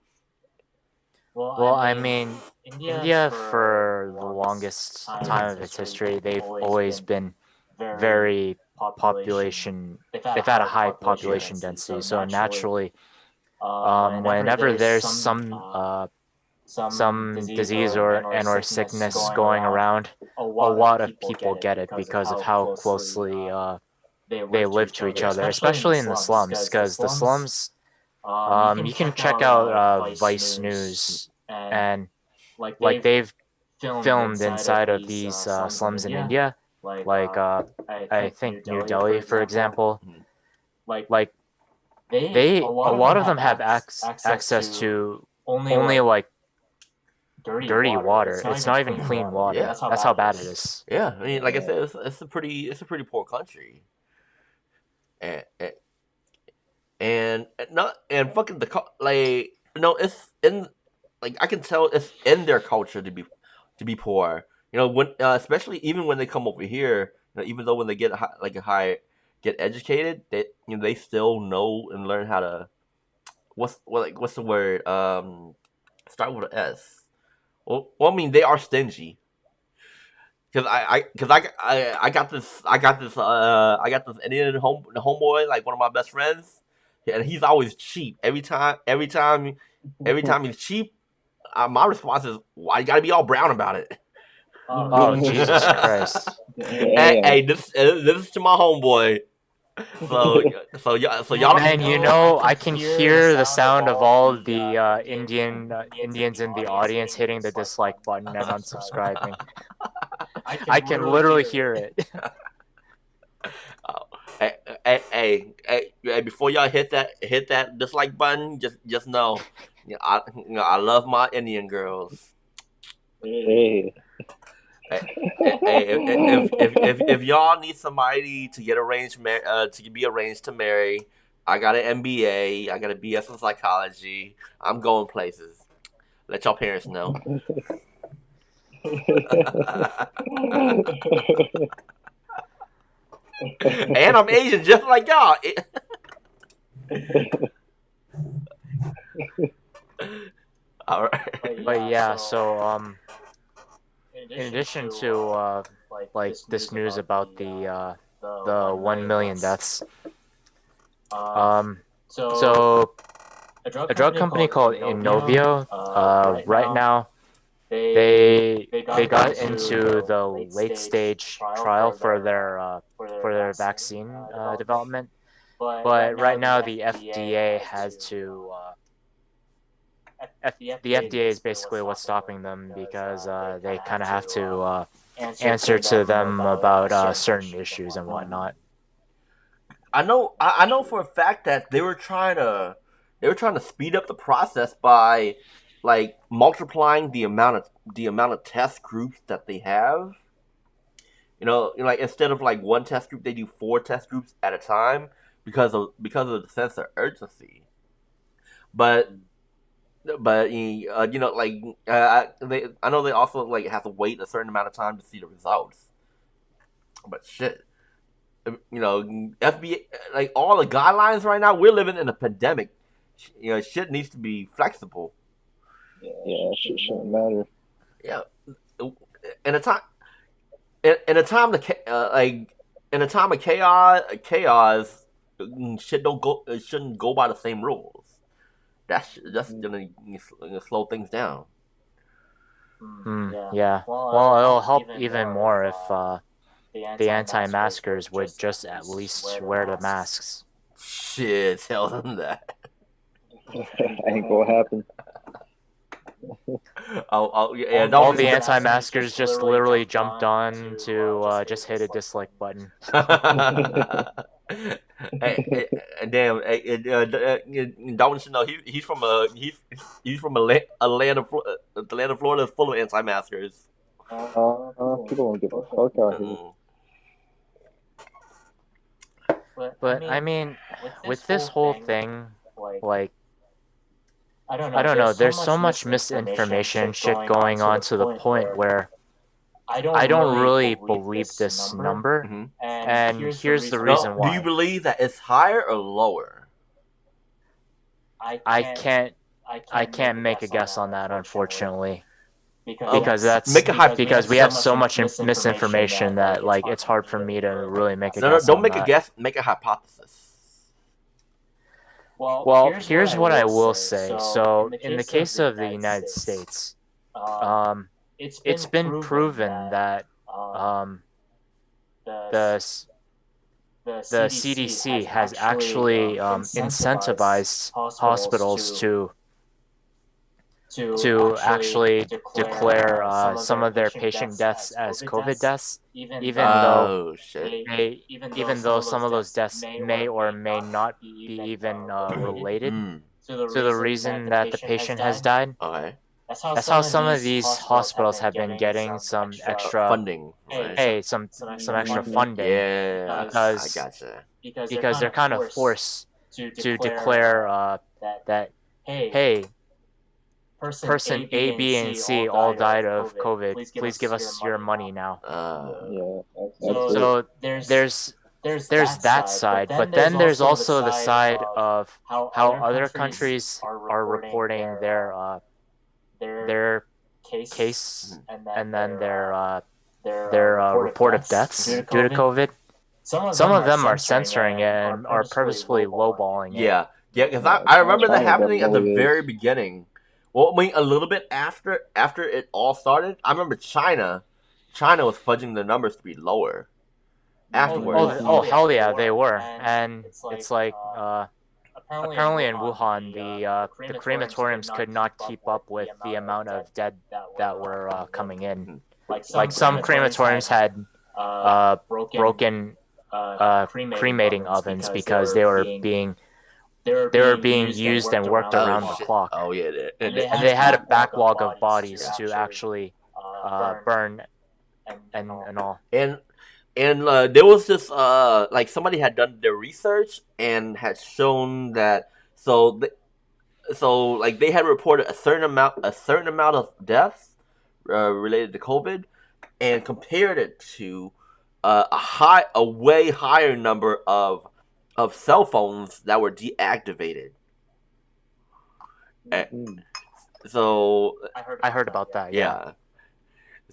Well, I mean, India for the longest time of its history, they've always been very population. They've had a high population density, so naturally, whenever there's some disease or sickness going around, a lot of people get it because of how closely they live to each other, especially in the slums. Because the slums, you can check out Vice News, and like they've filmed inside of these slums in India, like I think New Delhi, for example. Mhm. Like a lot of them have access to only like dirty water. It's not even clean water. Yeah. That's how bad it is. Yeah, I mean, like I Yeah. said, it's a pretty poor country, and not and fucking like it's in like I can tell it's in their culture to be poor. When especially even when they come over here, even though when they get get educated, they still know and learn how to what's the word start with an S. Well, I mean they are stingy. Cause I got this Indian homeboy, like one of my best friends, and he's always cheap. Every time he's cheap, my response is, "Why you gotta be all brown about it?" Oh, Jesus Christ. Hey, Damn. this is to my homeboy. So y'all Man, I can hear the sound of all the Indians in the audience hitting the dislike button and unsubscribing. I can literally hear it. Oh, hey, before y'all hit that dislike button, just know, I love my Indian girls. Hey. Hey, if y'all need somebody to get to be arranged to marry, I got an MBA, I got a BS in psychology. I'm going places. Let y'all parents know. And I'm Asian, just like y'all. All right. But yeah, so in addition to like this news about the 1 million deaths, so a drug company called Inovio, right now they got into the late stage trial for their vaccine development, but right now the FDA has to the FDA is basically what's stopping them because they kind of have to answer to them about certain issues and whatnot. I know for a fact that they were trying to speed up the process by like multiplying the amount of test groups that they have. Like instead of like one test group, they do four test groups at a time because of the sense of urgency. But like I know they also like have to wait a certain amount of time to see the results. But shit, FBA, like all the guidelines right now, we're living in a pandemic. Shit needs to be flexible. Yeah, shit shouldn't matter. Yeah, in a time, in a time of like in a time of chaos, shit don't go. It shouldn't go by the same rules. That's gonna slow things down. Yeah. Well, it'll help even more if the anti-maskers would just at least wear the masks. Shit, tell them that. Ain't gonna happen. Yeah, All the anti-maskers just literally jumped on to just hit a dislike button. Hey, damn! Darwin should know he's from Atlanta, Florida, is full of anti-maskers. People don't give a fuck out here. But I mean, with this whole thing, like I don't know, there's so much misinformation and shit going on to the point where I don't really believe this number, Mhm. and here's the No, reason do you why. believe that it's higher or lower? I can't make a guess on that, unfortunately, because Make a because we have so much misinformation that like it's hard for me to really make a No, guess don't on make a that. guess. Make a hypothesis. Well, here's what I will say. So, in the case of the United States, um, it's been proven that um, the s- the CDC has actually incentivized hospitals to actually declare some of their patient deaths as COVID deaths, even though Oh shit. even though some of those deaths may or may not be even related Mm, to the reason that the patient has died. okay. That's how some of these hospitals have been getting some extra, Funding, right? hey, some extra funding Yeah, I because gotcha. because they're kind of forced to declare that, hey, person A, B, and C all died of COVID. Please give us your money now. Yeah, absolutely. So there's there's that side, but then there's also the side of how other countries are reporting their case and then their report of deaths due to COVID. Some of them are censoring it and are purposefully lowballing it. Yeah, because Yeah, I remember that China happening at the definitely very is. beginning. Well, I mean, a little bit after it all started. I remember China was fudging the numbers to be lower afterwards. Oh hell yeah, they were, and it's like apparently in Wuhan the crematoriums could not keep up with the amount of dead that were coming in. Mhm. Like some crematoriums had broken cremating ovens because they were being used and worked Oh around the shit! clock, Oh yeah, and they had a backlog of bodies to actually burn and all. and there was this like somebody had done their research and had shown that so like they had reported a certain amount of deaths related to COVID and compared it to a way higher number of cell phones that were deactivated. Mm. So I heard about that. Yeah.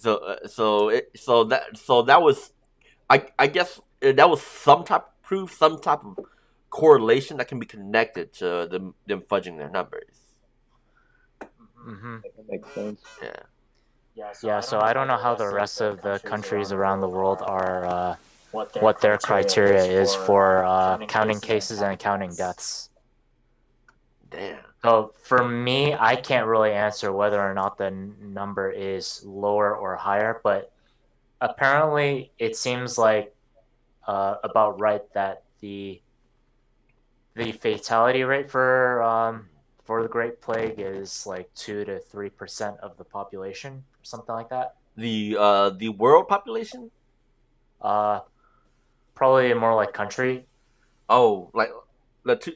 yeah, so that was I guess that was some type of proof, some type of correlation that can be connected to them fudging their numbers. Mm-hmm. That makes sense. Yeah. Yeah. So I don't know how the rest of the countries around the world are what their criteria is for counting cases and counting deaths. Damn. So for me, I can't really answer whether or not the number is lower or higher, but apparently it seems like about right that the fatality rate for the Great Plague is like 2 to 3% of the population, something like that. The world population? Uh, Probably more like country. Oh, like the two,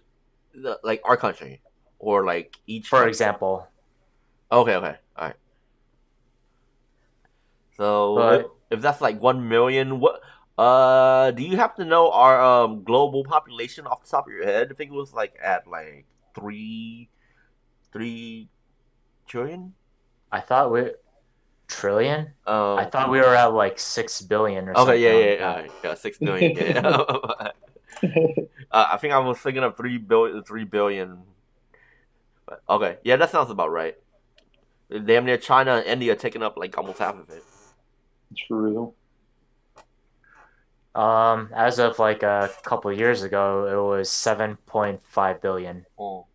like our country, or like each. For example. Okay, all right. So But if that's like 1 million, what? Do you have to know our global population off the top of your head? I think it was like at like three trillion. I thought we trillion. I Um. thought we were at like 6 billion or Okay. something Yeah. like Yeah. that. Yeah. 6 billion. Yeah. I think I was thinking of 3 billion. 3 billion. But, okay. Yeah, that sounds about right. Damn near China and India taking up like almost half of it. True. As of like a couple of years ago, it was 7.5 billion. Oh.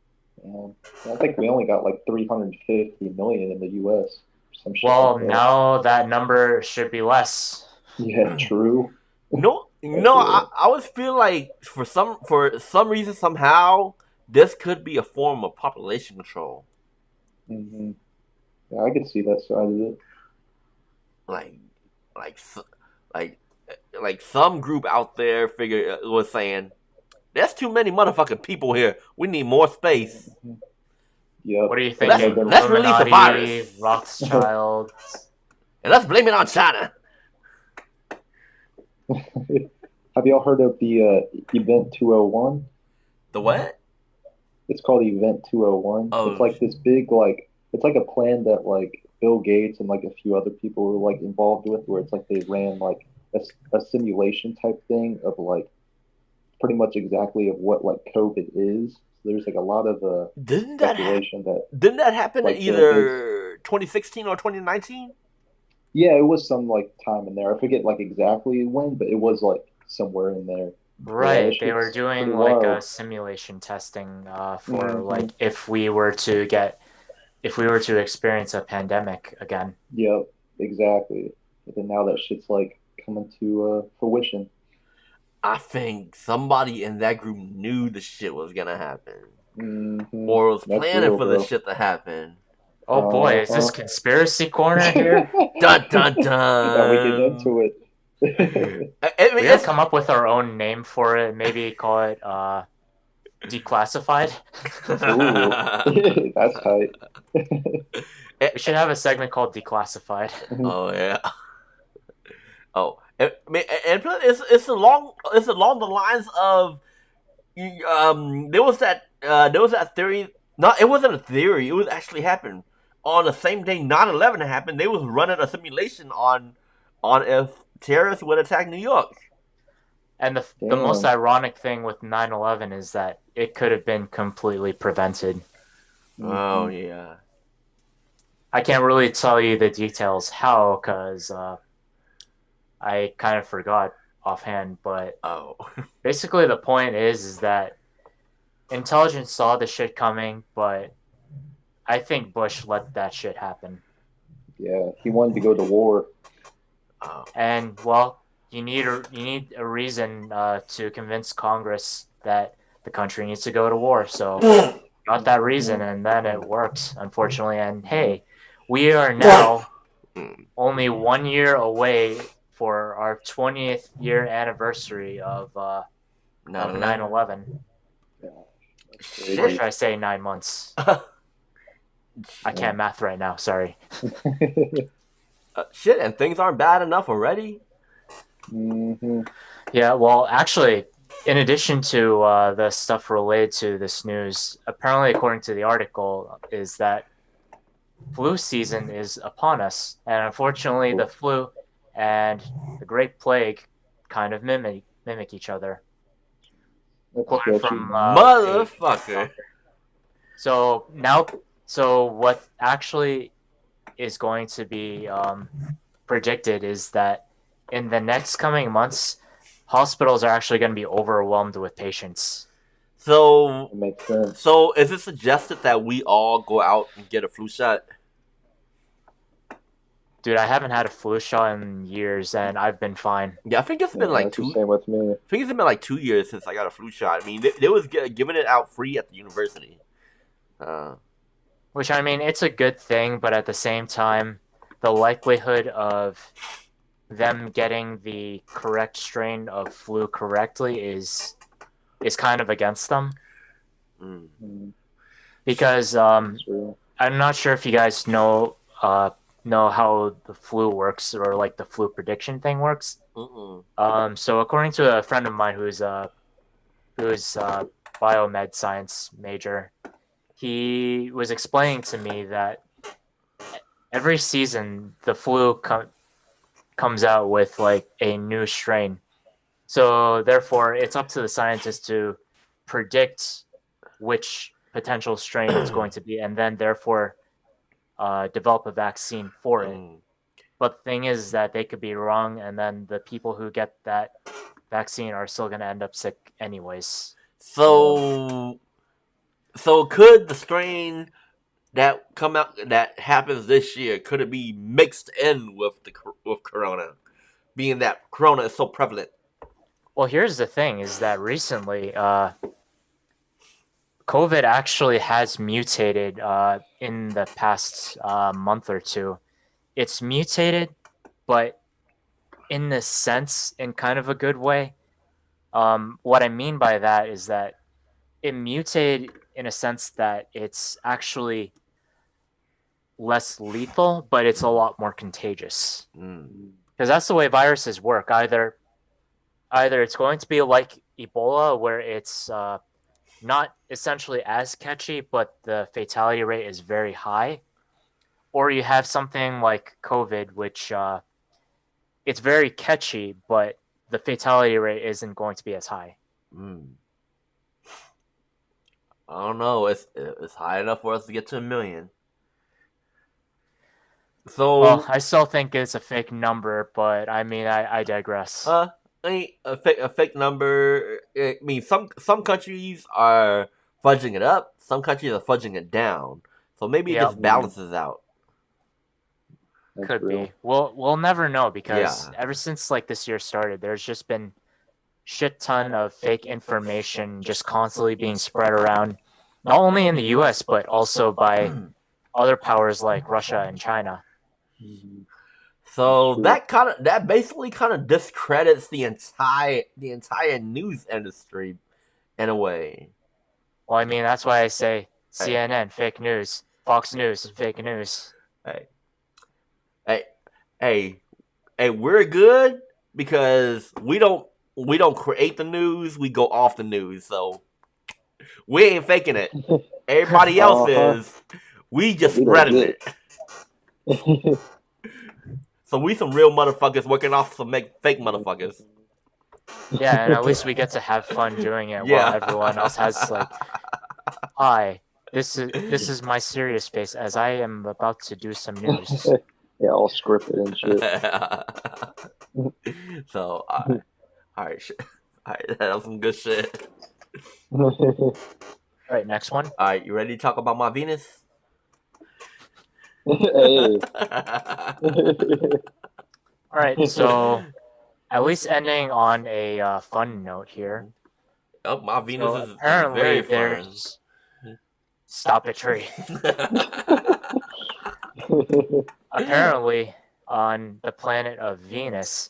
I think we only got like 350 million in the U.S. Some shit like Well, that. now that number should be less. Yeah, true. No, I always feel like for some reason somehow this could be a form of population control. Hmm. Yeah, I could see that side of it. Like, like, like, like some group out there was saying, "There's too many motherfucking people here. We need more space. Hmm. Yep. What are you And then thinking? Let's release a Illuminati, virus Rothschild? and let's blame it on China." have y'all heard of the Event 201? The what? It's called Event 201. It's Oh, like this big it's like a plan that like Bill Gates and like a few other people were like involved with, where it's like they ran like a simulation type thing of like pretty much exactly of what like COVID is. So there's like a lot of didn't that happen? speculation that Didn't that happen in like there's either 2016 or 2019? yeah, it was some like time in there. I forget like exactly when, but it was like somewhere in there. Yeah, this Right, they were shit's pretty doing like a wild. simulation testing for Hmm. like if we were to experience a pandemic again. Yep, exactly. But then now that shit's like coming to fruition. I think somebody in that group knew the shit was gonna happen, Hmm. or was That's planning real, for the bro. shit to happen. Oh boy, is this Uh-huh. conspiracy corner here? Dun dun Now we get dun. into it. I mean, We gotta come up with our own name for it. Maybe call it declassified. Ooh, that's tight. We should have a segment called declassified. Oh yeah. Oh, I mean, and it's along the lines of there was that theory. No, it wasn't a theory. It was actually happened on the same day 9/11 happened. They was running a simulation on if terrorists would attack New York. And the most Damn. ironic thing with 9/11 is that it could have been completely prevented. Oh Hmm. yeah. I can't really tell you the details how, because I kind of forgot offhand. But Oh. basically, the point is that intelligence saw the shit coming, but I think Bush let that shit happen. Yeah, he wanted to go to war. Oh. And well, you need a reason to convince Congress that the country needs to go to war. So got that reason, Hmm. and then it worked, unfortunately. And hey, we are now only 1 year away for our 20th year anniversary of 9/11. 9/11. Yeah, that's Or crazy. should Shit. I say 9 months? I can't math right now. Sorry. Shit, and things aren't bad enough already. Hmm. Yeah, well, actually, in addition to the stuff related to this news, apparently, according to the article, is that flu season is upon us, and unfortunately, the flu and the Great Plague kind of mimic each other. That's Quoted sketchy, from man. a Motherfucker. doctor. So now, so what actually is going to be predicted is that in the next coming months, hospitals are actually going to be overwhelmed with patients. So It makes sense. so is it suggested that we all go out and get a flu shot? Dude, I haven't had a flu shot in years, and I've been fine. Yeah, I think it's been Yeah, like it's the two. same with me. I think it's been like 2 years since I got a flu shot. I mean, they was giving it out free at the university. Uh, Which, I mean, it's a good thing, but at the same time, the likelihood of them getting the correct strain of flu correctly is kind of against them mm. Mm, because that's real. I'm not sure if you guys know how the flu works or like the flu prediction thing works. Mm-mm. So according to a friend of mine who's biomed science major, he was explaining to me that every season the comes out with like a new strain. So therefore, it's up to the scientists to predict which potential strain it's going to be, and then therefore develop a vaccine for it. Mm. But the thing is that they could be wrong, and then the people who get that vaccine are still going to end up sick anyways. Yeah. So So could the strain that come out that happens this year, could it be mixed in with Corona, being that Corona is so prevalent? Well, here's the thing: is that recently, COVID actually has mutated in the past month or two. It's mutated, but in the sense, in kind of a good way. What I mean by that is that it mutated in a sense that it's actually less lethal, but it's a lot more contagious. Because that's the way viruses work. Either it's going to be like Ebola, where it's not essentially as catchy, but the fatality rate is very high, or you have something like COVID, which it's very catchy, but the fatality rate isn't going to be as high. I don't know. It's high enough for us to get to 1 million. So, well, I still think it's a fake number, but I mean, I digress. I mean, a fake number. I mean, some countries are fudging it up. Some countries are fudging it down. So maybe it just balances out. Could be. We'll never know because ever since like this year started, there's just been shit ton of fake information just constantly being spread around, not only in the U.S. but also by other powers like Russia and China. So that basically kind of discredits the entire news industry in a way. Well, I mean that's why I say CNN fake news, Fox News fake news. Hey, we're good because we don't create the news, we go off the news. So we ain't faking it. Everybody else is. We just spreading it. So we some real motherfuckers working off some fake motherfuckers. Yeah, and at least we get to have fun doing it while everyone else has like, hi, this is my serious face as I am about to do some news. Yeah, all scripted and shit. So, all right, that was some good shit. All right, next one. All right, you ready to talk about my Venus? Hey. All right, so at least ending on a fun note here. Oh, my Venus is apparently very fun. Stop it, Tree. Apparently, on the planet of Venus,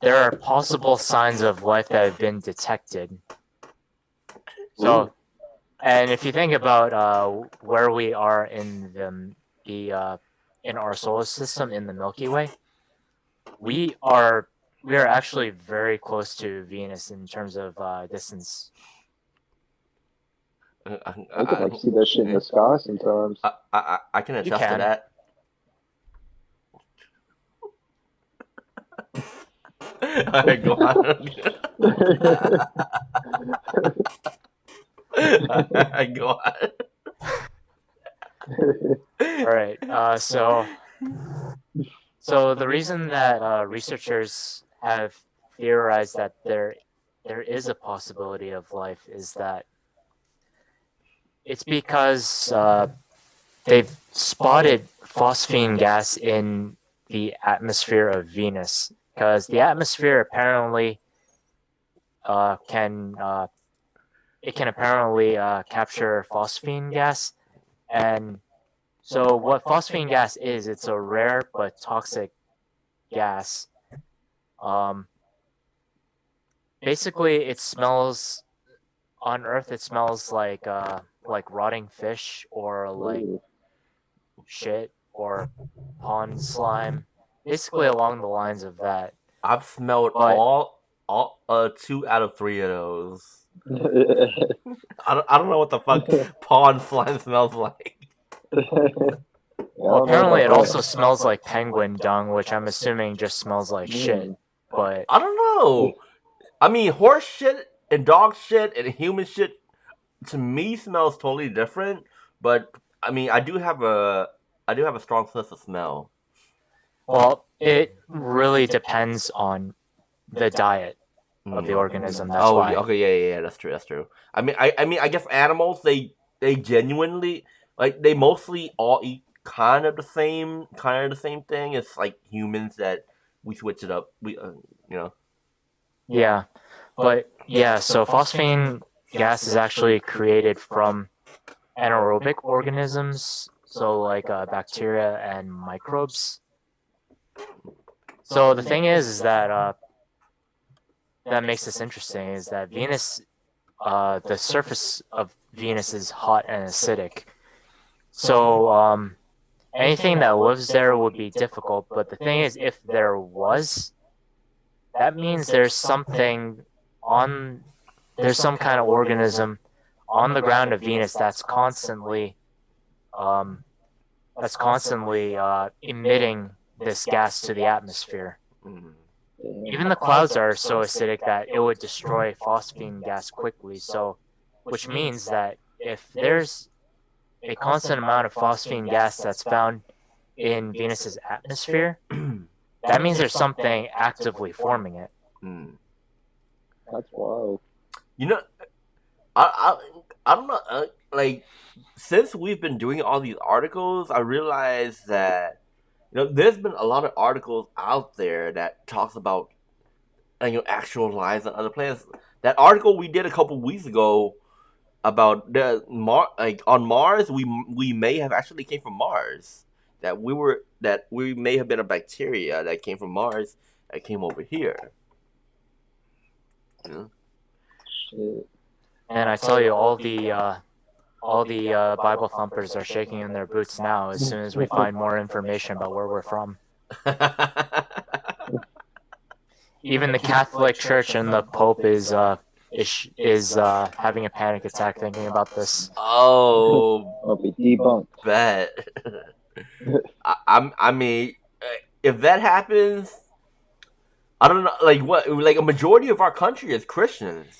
there are possible signs of life that have been detected. So, and if you think about where we are in in our solar system in the Milky Way, we are actually very close to Venus in terms of distance. I can like see that shit in the sky sometimes. I can attest to that. Alright, go on. Go on. Alright, so the reason that researchers have theorized that there is a possibility of life is that it's because they've spotted phosphine gas in the atmosphere of Venus, because the atmosphere apparently can apparently capture phosphine gas. And so what phosphine gas is, it's a rare but toxic gas. Basically, it smells on Earth. It smells like rotting fish or like shit or pond slime. Basically, along the lines of that. I've smelled all 2 out of 3 of those. I don't know what the fuck pond slime smells like. Well, apparently it also smells like penguin dung, which I'm assuming just smells like shit. But I don't know. I mean, horse shit and dog shit and human shit to me smells totally different. But I mean, I do have a strong sense of smell. Well, it really depends on the diet of the organism. That's why. Okay, yeah, that's true. I mean, I guess animals they they genuinely like they mostly all eat kind of the same thing. It's like humans that we switch it up. You know. Yeah, but yeah, so phosphine gas is actually created from anaerobic organisms, so like bacteria and microbes. So the thing is that that makes this interesting is that Venus, the surface of Venus is hot and acidic. So anything that lives there would be difficult. But the thing is, if there was, that means on, there's some kind of organism on the ground of Venus um, that's constantly emitting this gas to the atmosphere. Mm. Even the clouds are so acidic that it would destroy phosphine gas quickly. So, which means that if there's a constant amount of phosphine gas that's found in Venus's atmosphere, that means there's something actively forming it. Mm. That's wild. You know, I don't know. Like since we've been doing all these articles, I realized that there's been a lot of articles out there that talks about actual lives on other planets. That article we did a couple weeks ago about on Mars, we may have actually came from Mars. That we may have been a bacteria that came from Mars that came over here. You know? Shit. And I tell you, all the Bible thumpers are shaking in their boots now as soon as we find more information about where we're from. Even the Catholic Church and the Pope is having a panic attack thinking about this. Oh, I'll be debunked. bet. I mean, if that happens, I don't know. Like what? Like a majority of our country is Christians.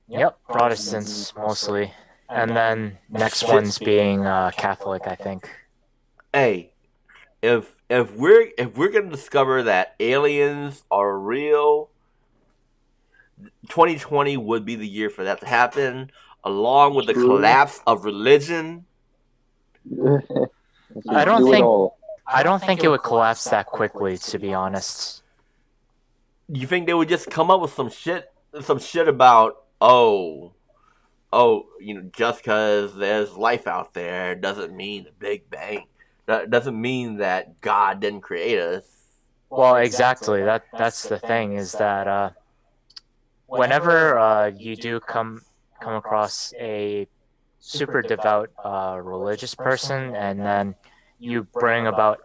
Yep, Protestants mostly, and then next one's being Catholic, I think. Hey, if we're gonna discover that aliens are real, 2020 would be the year for that to happen, along with the collapse of religion. I don't think it would collapse that quickly, to be honest. You think they would just come up with some shit about just because there's life out there doesn't mean the Big Bang. That doesn't mean that God didn't create us. Well, exactly. That's the thing is that whenever you do come across a super devout religious person, and then you bring about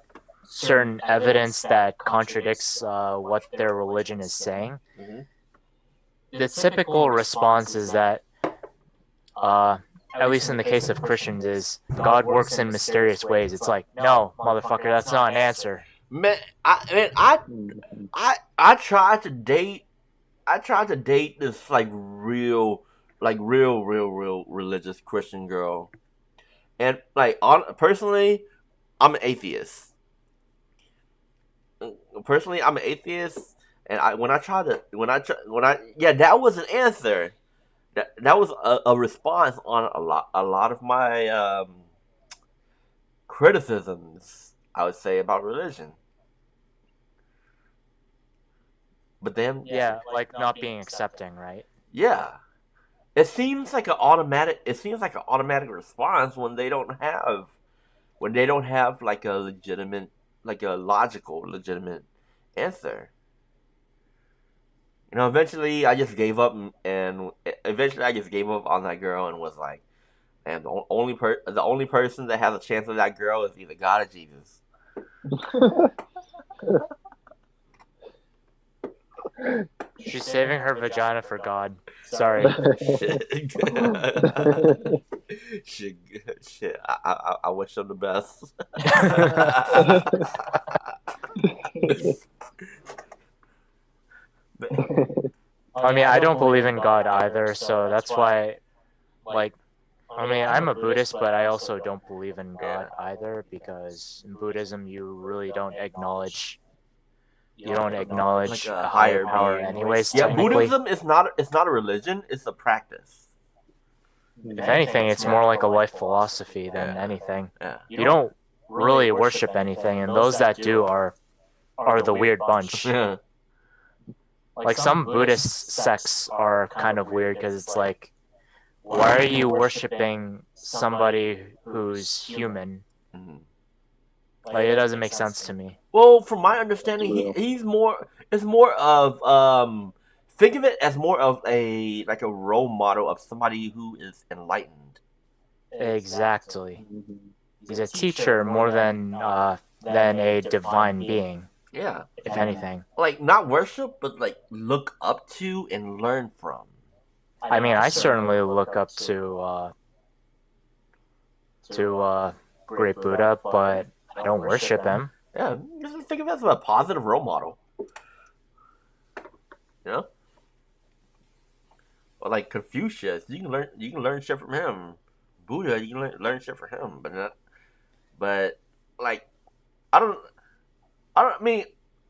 certain evidence that contradicts what their religion is saying, the typical response is that, at least in the case of Christians, is God works in mysterious ways. It's like, no, motherfucker, that's not an answer. Man, I tried to date this real religious Christian girl, and personally, I'm an atheist. And that was an answer. That was a response on a lot of my criticisms, I would say, about religion. But then, Yeah, like not being accepting, right? yeah, it seems like an automatic. It seems like an automatic response when they don't have like a legitimate, like a logical, legitimate answer. Eventually I just gave up, and eventually I just gave up on that girl and was like, "And the only person that has a chance with that girl is either God or Jesus." She's saving her vagina for God. Sorry. Shit. I wish her the best. I mean, I don't believe in God either, so that's why, like, I mean, I'm a Buddhist, but I also don't believe in God either, because in Buddhism, you really don't acknowledge Like a higher power being. anyways, Yeah, technically. Buddhism is not a religion, it's a practice. if anything, it's more like a life philosophy than anything. Yeah. You don't really worship anything, and those that do are the weird bunch. Yeah. Like some Buddhist sects are kind of weird because it's like, why are you worshiping somebody who's human? Mhm. Like it doesn't make sense to me. Well, from my understanding, he's more. It's more of think of it as more of a like a role model of somebody who is enlightened. Exactly. Mhm. He's a teacher more than a divine being, Yeah, if anything. like not worship, but like look up to and learn from. I mean, I certainly look up to Great Buddha, but I don't worship him. Yeah, just think of it as a positive role model. You know, or like Confucius, you can learn shit from him. Buddha, you can learn shit from him, but like I don't I mean.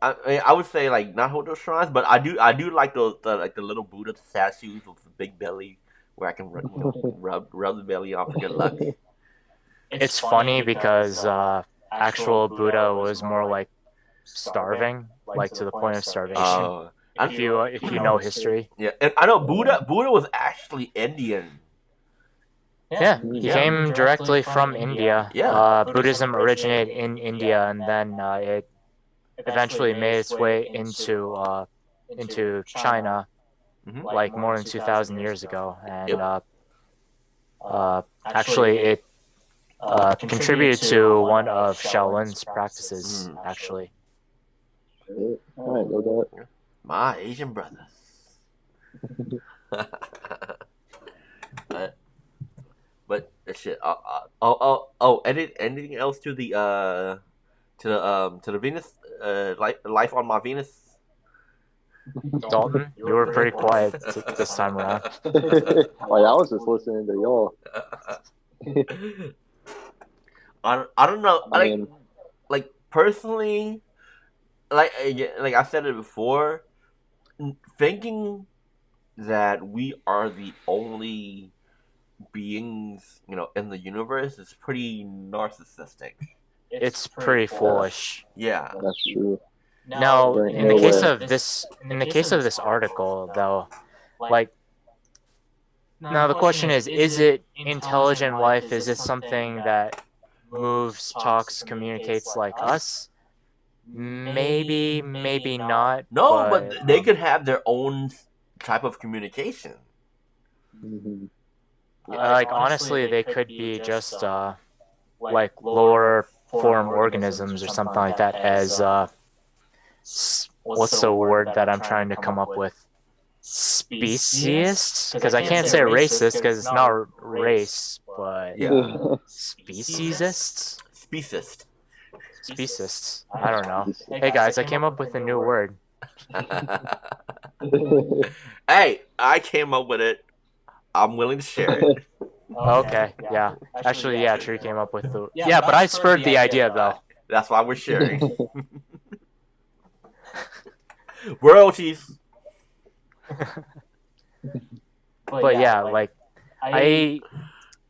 I would say like not hold those shrines, but I do like the little Buddha statues with the big belly where I can rub the belly off for good luck. It's funny because actual Buddha was more like starving, like to the point of starvation. If you know history, yeah, and I know Buddha was actually Indian. yeah, he came directly from India. Yeah. Buddhism originated in India, and then it eventually made its way into China, Mhm. like more than 2,000 years ago, and Yep. actually it contributed to one of Shaolin's practices. Actually, Shit. I didn't know that. My Asian brothers. But shit. Anything else to the Venus? Life on my Venus. Dalton, you were pretty quiet this time around. Oh yeah, I was just listening to y'all. I don't know. I mean, Like personally, like I said it before, thinking that we are the only beings, in the universe is pretty narcissistic. It's pretty foolish. Yeah. that's true. Now, There ain't in the no case way. of this article, though, like, now the question is it intelligent life? Is it something that moves, talks, communicates like us? Maybe, maybe not. No, but they could have their own type of communication. Mhm. like honestly, they could be just like lower form organisms or something like that. As what's the word that I'm trying to come up with? Speciesists, because I can't say racist because it's not race, but Yeah. speciesists. Speciest. Speciesists. I don't know. Hey guys, I came up with a new word. Hey, I came up with it. I'm willing to share it. Okay, yeah. Actually, yeah, Tree came up with the. Yeah, but I spurred the idea though. That's why we're sharing. Royalties. But yeah, like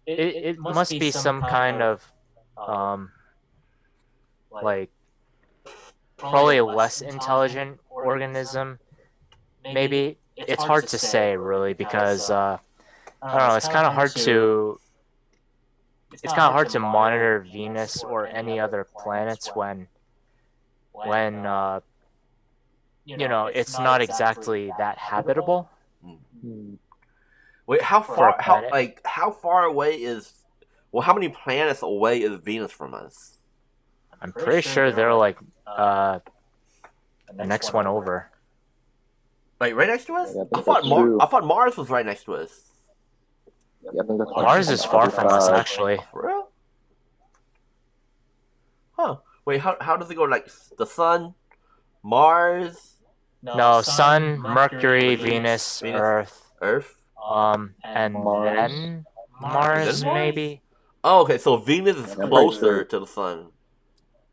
it must be some kind of like probably a less intelligent organism. Maybe it's hard to say really because I don't know. It's kind of hard to monitor Venus or any other planets when it's not exactly that habitable. Wait, how far away is? Well, how many planets away is Venus from us? I'm pretty sure they're like the next one over. Like right next to us? Yeah, I I think thought that's true. I thought Mars was right next to us. Yeah, I think that's like Mars is far from us, 45. actually. For real? Huh. Wait, how does it go? Like the Sun, Mars, No, Sun, Mercury, Venus, Earth, Earth. and Mars. then Mars, Then Mars? maybe. Oh, okay. So Venus is I'm pretty closer sure. to the Sun.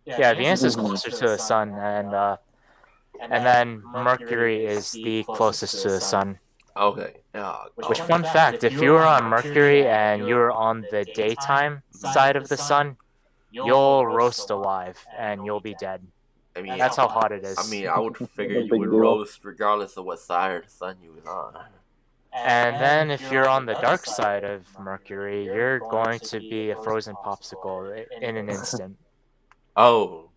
Yeah, Venus is closer to the Sun, and then Mercury is the closest to the Sun. Okay. Which, fun fact, if you were on Mercury and you were on the daytime side of the sun, you'll roast alive and you'll be dead. I mean, That's how hot it I is. mean, I would figure No you big would deal. roast regardless of what side of the sun you was on. And then if you're on the dark side of Mercury, you're going to be a frozen popsicle in an instant. Oh,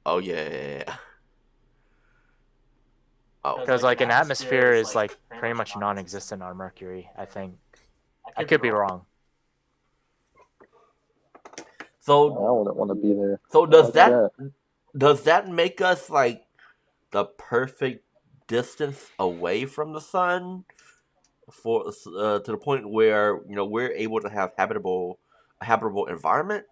oh yeah. Oh, Because like an atmosphere is like pretty much non-existent on Mercury, I think. I could be wrong. I so wouldn't want to be there. so Like does that make us like the perfect distance away from the sun for to the point where we're able to have a habitable environment?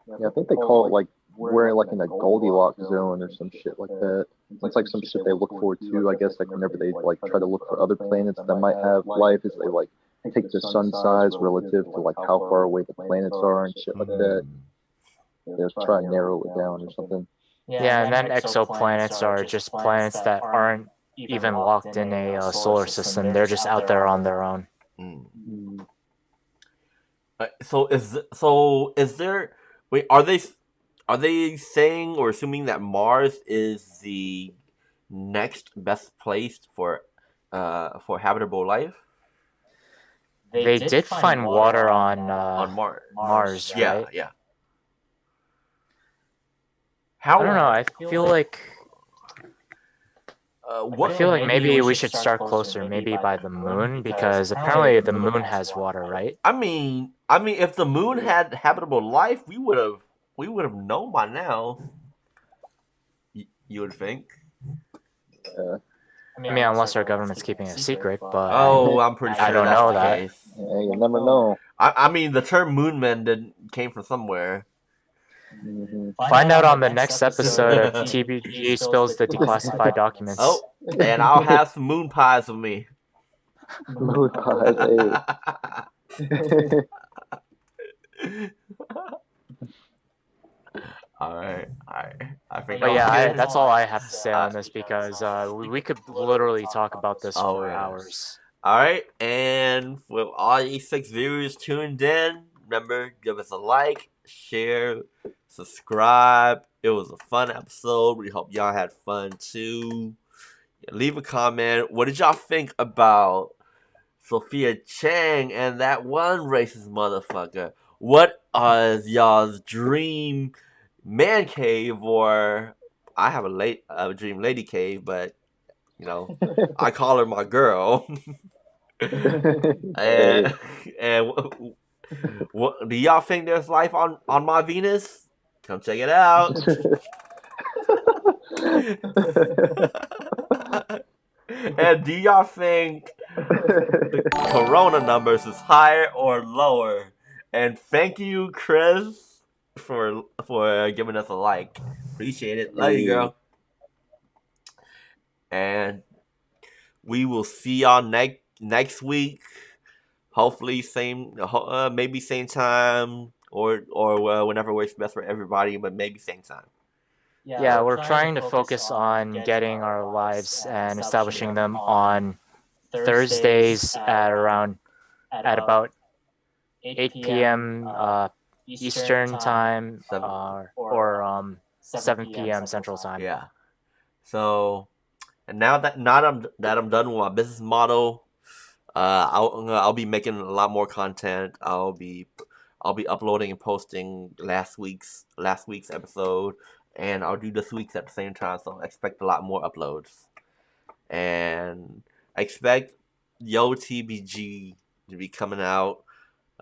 Yeah, I think they call it like we're like in a Goldilocks zone or some shit like that. It's like some shit they look forward to, I guess, like whenever they like try to look for other planets that might have life, is they like take the sun size relative to like how far away the planets are and shit like that. They just try and narrow it down or something. Yeah, and then exoplanets are just planets that aren't even locked in a solar system. They're just out there on their own. Mm. So is there? Wait, are they saying or assuming that Mars is the next best place for habitable life They did find water on on Mars? Mars, right? Yeah. I don't know. I feel like What? I feel like maybe we should start closer, maybe by the moon, because apparently the moon has water, right? I mean, if the moon had habitable life, we would have known by now. You would think. I mean, unless our government's keeping a secret, but Oh, I'm pretty sure I don't that's know the that. case. Yeah, you never know. I mean, the term moonman came from somewhere. Find out on the next episode of TBG spills the declassified documents. Oh, and I'll have some moon pies with me. Moon pies, hey. All right. I think. But yeah, that's all I have to say on this, because we could literally talk about this Oh, for yeah. hours. All right, and for all you 6 viewers tuned in, remember, give us a like, share, subscribe. It was a fun episode. We hope y'all had fun too. Leave a comment. What did y'all think about Sophia Chang and that one racist motherfucker? What is y'all's dream man cave, or I have a dream lady cave, but I call her my girl. and what do y'all think there's life on my Venus? Come check it out. And do y'all think the corona numbers is higher or lower? And thank you, Chris, for giving us a like. Appreciate it. Love you, girl. And we will see y'all next week. Hopefully, maybe same time, or whenever works best for everybody, but maybe same time. Yeah, we're trying to focus on getting our lives and establishing them on Thursdays at about 8 p.m. Eastern time, or 7 p.m. Central time. Yeah. So, and now that I'm done with my business model, I'll be making a lot more content. I'll be uploading and posting last week's episode, and I'll do this week's at the same time. So expect a lot more uploads, and I expect Yo TBG to be coming out.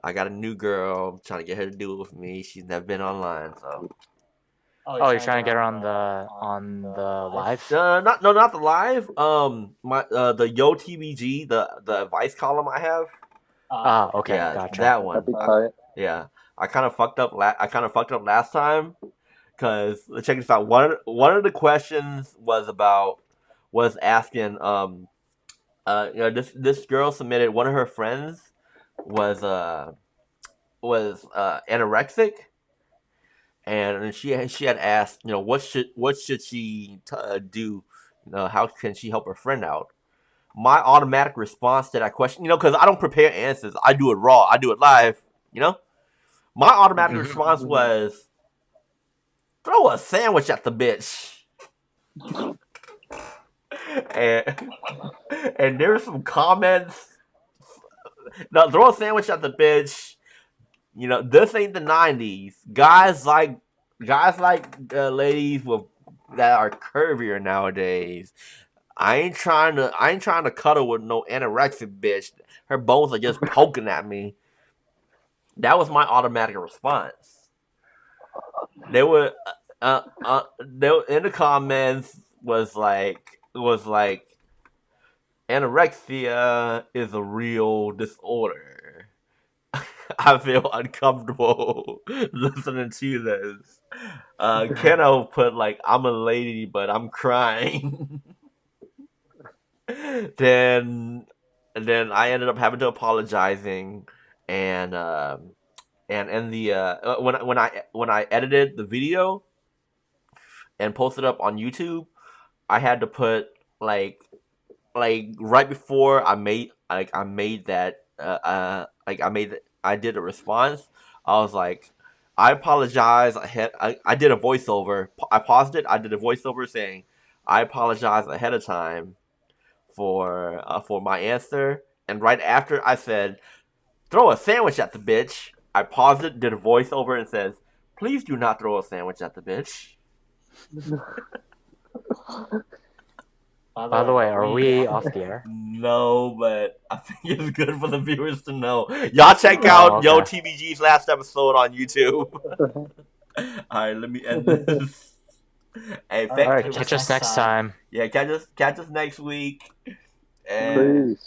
I got a new girl. I'm trying to get her to do it with me. She's never been online, so. Oh, you're trying to get her on the live? Not the live. The Yo TBG, the advice column I have. Okay, Yeah, gotcha. that one. That'd be tight. Yeah, I kind of fucked up. I kind of fucked up last time, because check this out. One of the questions was asking this girl submitted, one of her friends was anorexic, and she had asked, what should she do, how can she help her friend out? my automatic response to that question, because I don't prepare answers. I do it raw. I do it live. My automatic response was throw a sandwich at the bitch. and there's some comments. No, throw a sandwich at the bitch. This ain't the '90s. Guys like ladies that are curvier nowadays. I ain't trying to cuddle with no anorexic bitch. Her bones are just poking at me. That was my automatic response. They were in the comments was like anorexia is a real disorder. I feel uncomfortable listening to this. Keno put like I'm a lady but I'm crying. then I ended up having to apologizing and in the when I edited the video and posted up on YouTube, I had to put like right before I made that I did a response. I was like, I apologize. I did a voiceover. I paused it. I did a voiceover saying, I apologize ahead of time for my answer. And right after I said, throw a sandwich at the bitch. I paused it, did a voiceover, and says, please do not throw a sandwich at the bitch. By the way, are we off the air? No, but I think it's good for the viewers to know. Y'all check out Yo TBG's last episode on YouTube. Alright, let me end this. Hey, Alright, catch us next time. Yeah, catch us next week. And Peace.